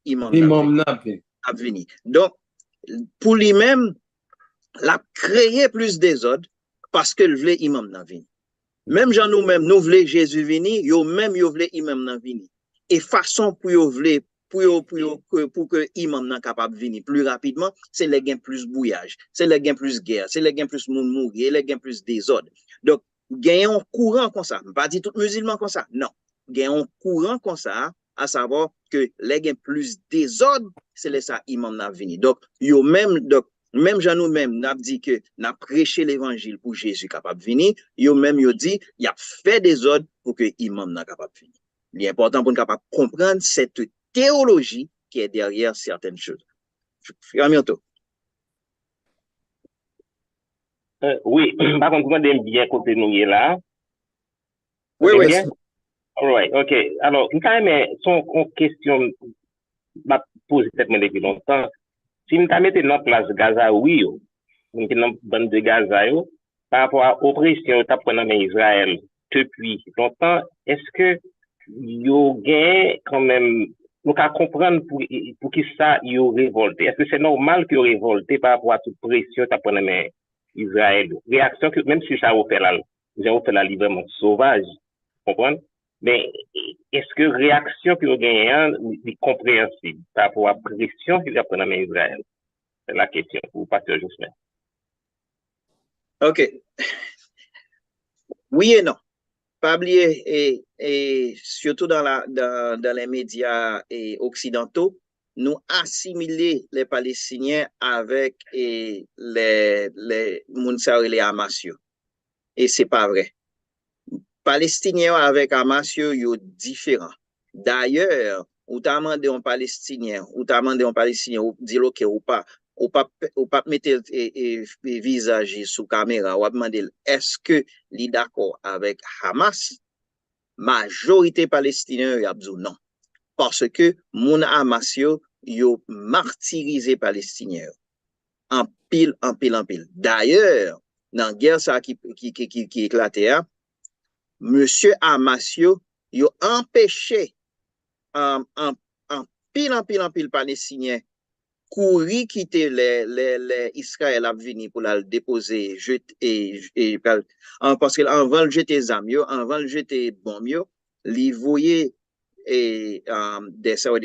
imam n'a venu. Donc, pour lui-même, l'a créé plus désordre parce que le voulait imam n'a venu. Même gens nous-mêmes, nous voulons Jésus venir, yo même yo voulez imam n'a venir. Et façon pour yo voulez pour que imam n'a capable de venir plus rapidement, c'est les gains plus bouillage, c'est les gains plus guerre, c'est les gains plus moun mourir, les gains plus désordre. Donc, gain un courant comme ça, pas dit tout musulman comme ça, non. Gain un courant comme ça, à savoir que les gains plus désordre, c'est les ça imam n'a venir. Donc, yo même même gens nous-mêmes, n'a dit que n'a prêché l'évangile pour Jésus capable de venir, yo même yo dit, il a fait des ordres pour que imam n'a capable de venir. Il est important pour nous capable comprendre cette théologie qui est derrière certaines choses. Bientôt. Oui, par contre, moi, j'aime bien côté nous là. Oui, oui. All right, OK. Alors, quand même, son question, m'a posé cette depuis longtemps. Si nous mettons notre place Gaza, oui, nous avons bande de Gaza, par rapport à l'oppression que nous avons en Israël depuis longtemps, est-ce que yo gain quand même, nous pouvons comprendre pour qui ça yo révolté? Est-ce que c'est normal que yo révolté par rapport à toute pression que nous avons en Israël? Réaction que, même si ça vous fait la librement sauvage, comprendre? Mais est-ce que réaction que vous gagnez est compréhensible par rapport à la pression qu'il y a en Israël? C'est la question pour Pasteur Jocelyn. OK. Oui et non. Pas oublier, et surtout dans les médias occidentaux, nous assimiler les Palestiniens avec les Mounsar et les Hamasio. Et c'est pas vrai. Palestiniens avec Hamasio, ils sont différents. D'ailleurs, ou t'as demandé un Palestinien, ou dit OK ou pas mettre visage sous caméra, ou demander est-ce que li d'accord avec Hamas? Majorité palestinien a dit non. Parce que moun Hamas yo martyrisé palestinien. En pile. D'ailleurs, dans la guerre ça qui éclatait, monsieur Hamas yo empêché en pile palestinien courir quitter les Israël a venir pour la déposer parce que avant le jeter zam yo, avant le jeter bombe yo, li voyait des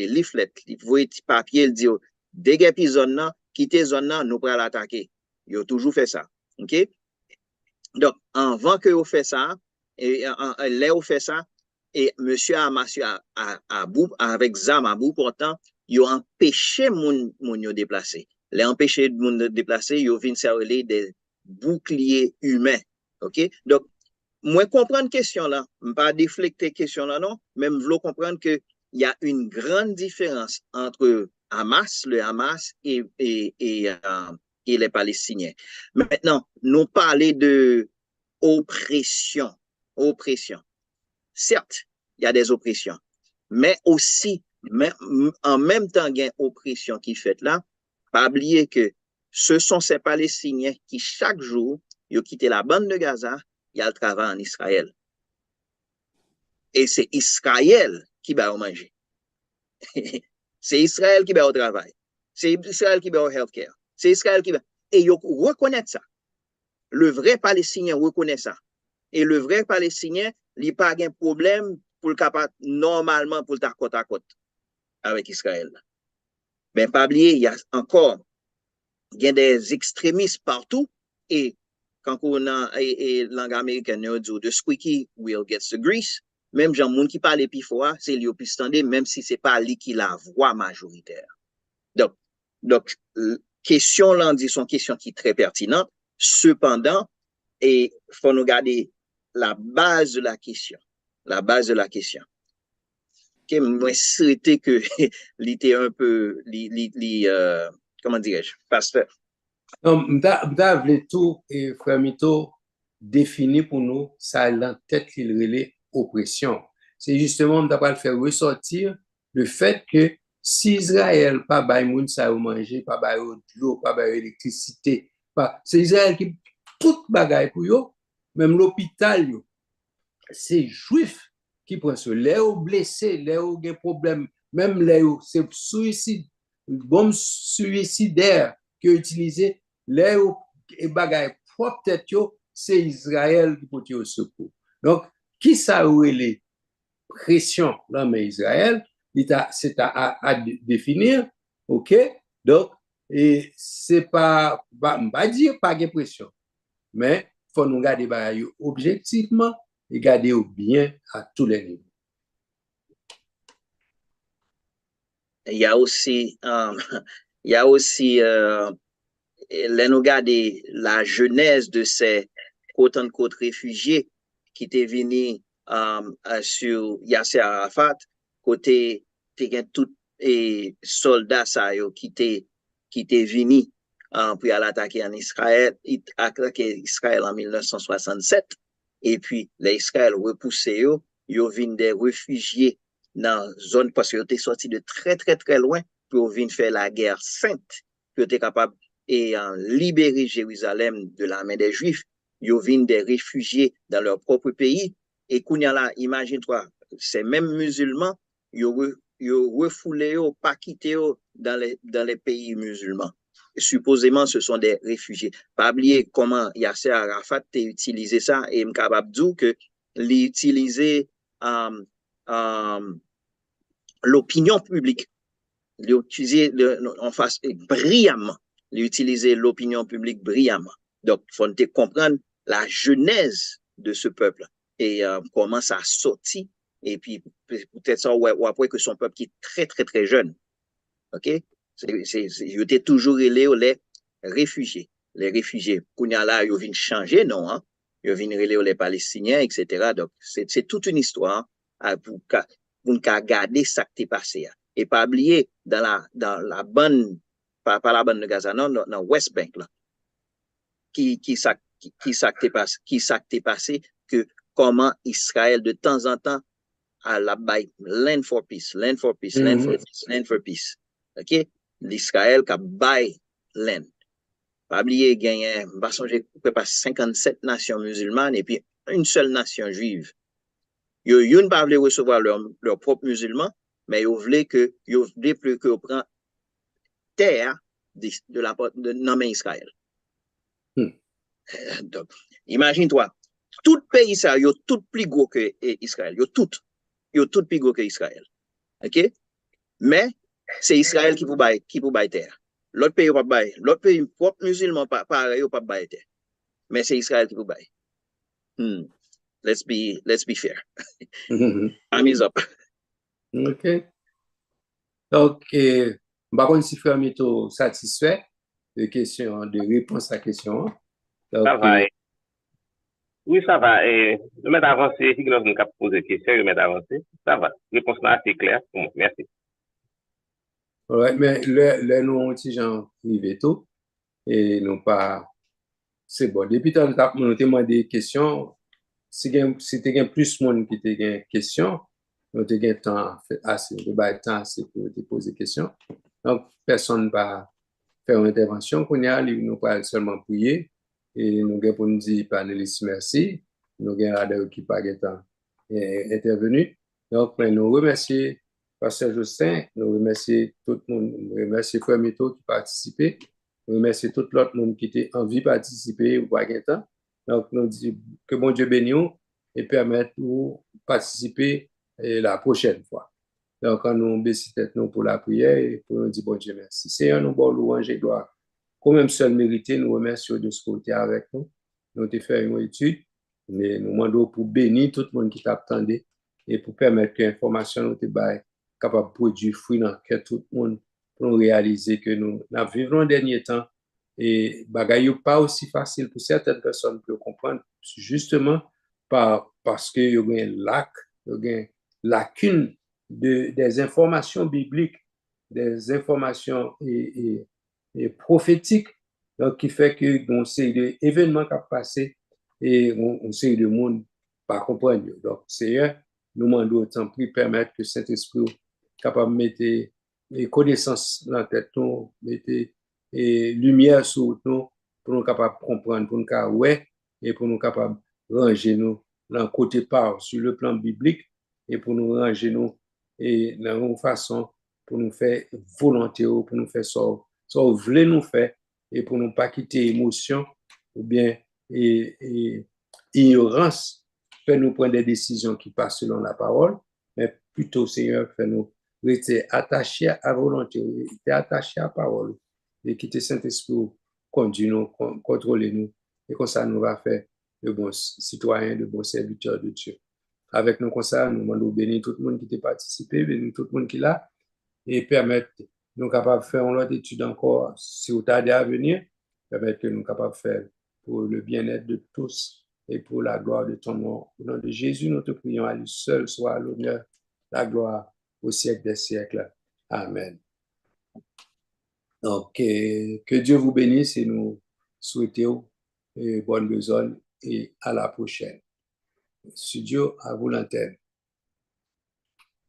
leaflets, li voyait papier, il dit dégagez zone là, quittez zone là, nous pral attaquer. Yo toujours fait ça. OK? Donc avant que vous fait ça et là vous fait ça et monsieur Hamas avec zam à bout pourtant yo empêché moun yo déplacer. Les empêcher moun de déplacer, yo vinn servir des boucliers humains. OK? Donc moi comprendre question là, pas déflecter question là non, même vouloir comprendre que il y a une grande différence entre le Hamas et les Palestiniens. Maintenant, nous parler de oppression. Certes, il y a des oppressions, mais aussi en même temps, il y a une oppression qui fait là. Pas oublier que ce sont ces Palestiniens qui, chaque jour, ils ont quitté la bande de Gaza, ils ont travaillé en Israël. Et c'est Israël qui va manger. C'est Israël qui va au travail. C'est Israël qui va au healthcare. C'est Israël qui va. Et ils reconnaissent ça. Le vrai Palestinien reconnaît ça. Et le vrai Palestinien, il n'a pas de problème pour le capable normalement pour le côte à côte avec Israël. Mais pas oublier, il y a encore des extrémistes partout et quand on a langue américaine dit the squeaky wheel gets the grease, même gens moun qui parle plus fort, c'est lui plus standé même si c'est pas lui qui la voix majoritaire. Donc question là dit son question qui est très pertinente. Cependant, il faut nous garder la base de la question. que moi souhaité que l'était un peu comment dirais-je, pasteur. Non, m'ta vle tout et frère Mito défini pour nous ça dans tête qu'il relait oppression. C'est justement m'ta pas le faire ressortir le fait que si Israël pas bay moun sa ou manger, pas bay de l'eau, pas bay électricité, pas c'est Israël qui tout bagay pour yo, même l'hôpital yo, c'est juif qui prend ça. Les blessés, les ont problème, même les c'est suicide, bombe suicidaire qui est utilisée, les et bagaille propre tête c'est Israël qui peut au secours. Donc, qui ça ou les pression dans Israël, c'est à définir, ok? Donc, et c'est pas dire pas de pression, mais faut nous garder bagaille objectivement et garder bien à tous les niveaux. Il y a aussi, nous garder la genèse de ces quote-unquote réfugiés qui étaient venus sur Yasser Arafat, côté tout et soldats qui étaient venus pour aller attaquer en Israël, attaquer Israël en 1967, et puis les Israël repoussés, ils viennent des réfugiés dans la zone parce qu'ils étaient sortis de très très très loin pour venir faire la guerre sainte, pour être capable et libérer Jérusalem de la main des Juifs. Ils viennent des réfugiés dans leur propre pays. Et Kounyala, imagine-toi, ces mêmes musulmans, ils refoulé, pas quitté dans les pays musulmans. Et supposément, ce sont des réfugiés. Pas oublier comment Yasser Arafat a utilisé ça et je suis capable de dire que l'utiliser l'opinion publique, l'utiliser en face brillamment, l'utiliser l'opinion publique brillamment. Donc, il faut comprendre la genèse de ce peuple et comment ça a sorti. Et puis, peut-être ça, ou après que son peuple qui est très, très, très jeune. OK? Il était toujours les réfugiés. Les réfugiés. Kounyala, ils viennent changer, non? Hein? Ils viennent les Palestiniens, etc. Donc, c'est toute une histoire pour garder ça qui est passé. Et pas oublier, dans la bande, pas la bande de Gaza, non, dans West Bank, là, qui s'est passé, que comment Israël, de temps en temps, à la baille, land for peace, land for peace, land for peace, land for peace. OK? L'Israël qui a baille land. Pas oublier, gagné, on va songer, pas 57 nations musulmanes et puis une seule nation juive. Ils ne pas recevoir leurs propres musulmans, mais ils voulaient plus que prend terre de Israël. Donc, imagine-toi, tout pays ça, il est tout plus gros que Israël. Il est tout plus gros que Israël. OK? Mais c'est Israël qui peut bailler terre. L'autre pays pas bailler. L'autre pays propre musulman pareil pas bailler terre. Mais c'est Israël qui peut bailler. Let's be fair. Time is up. OK. Donc, par contre, si Frère Mito satisfait de réponse à la question. Donc, ça va. Oui, ça va. Je vais avancer. Si nous avons posé des questions, je vais avancer. Ça va. Réponse là, c'est clair. Merci. Ouais, mais le nous petit gens privé tout et non pas c'est bon. Depuis tant que nous demandé des questions, si tu as plus de monde qui te des questions, nous te temps assez de temps assez pour te poser des questions. Donc personne va faire une intervention qu'on y a, nous pas seulement prier et nous avons pour nous dire panélistes merci, nous avons radio qui pas temps intervenu. Donc nous remercions Pasteur Justin, nous remercions tout le monde, nous remercions Frère Mito qui participait, nous remercions tout l'autre monde qui était envie de participer ou pas temps. Donc, nous disons que bon Dieu bénisse et permette nous participer la prochaine fois. Donc, nous baissons tête nous pour la prière et pour nous dire bon Dieu merci. C'est un bon louange et gloire. Quand même seul mérité, nous remercions de ce côté avec nous. Nous avons fait une étude, mais nous demandons pour bénir tout le monde qui t'attendait et pour permettre que l'information nous soit capable de produire fruit dans que tout le monde pour réaliser que nous vivons le dernier temps et bagaille pas aussi facile pour certaines personnes pour comprendre justement parce que il y a un lac, il y a une lacune des informations bibliques, des informations et prophétiques, donc qui fait que on sait des événements qui ont passé et on sait de monde pas comprendre. Donc, Seigneur, nous demandons autant plus permettre que Saint-Esprit capable de mettre les connaissances dans la tête, mettre et lumière sur nous pour nous capables de comprendre, pour nous capables ouais et pour nous capables de ranger nous dans le côté part sur le plan biblique et pour nous ranger nous et dans une façon pour nous faire volonté, pour nous faire ça vous voulez nous faire et pour nous pas quitter émotion ou bien et ignorance fait nous prendre des décisions qui passent selon la parole, mais plutôt Seigneur fait nous rester attachés à la volonté, rester attachés à la parole et quitter Saint-Esprit conduire nous, contrôler nous et comme ça nous va faire de bons citoyens, de bons serviteurs de Dieu. Avec nous comme ça, nous demandons bénir tout le monde qui a participé, bénir tout le monde qui est là et permettre nous capables de faire une autre étude encore si vous tardez à venir, permettre que nous capables de faire pour le bien-être de tous et pour la gloire de ton nom. Au nom de Jésus, nous te prions, à lui seul soit l'honneur, la gloire au siècle des siècles. Amen. Donc, que Dieu vous bénisse et nous souhaitons bonne besogne et à la prochaine. Studio à vous l'antenne.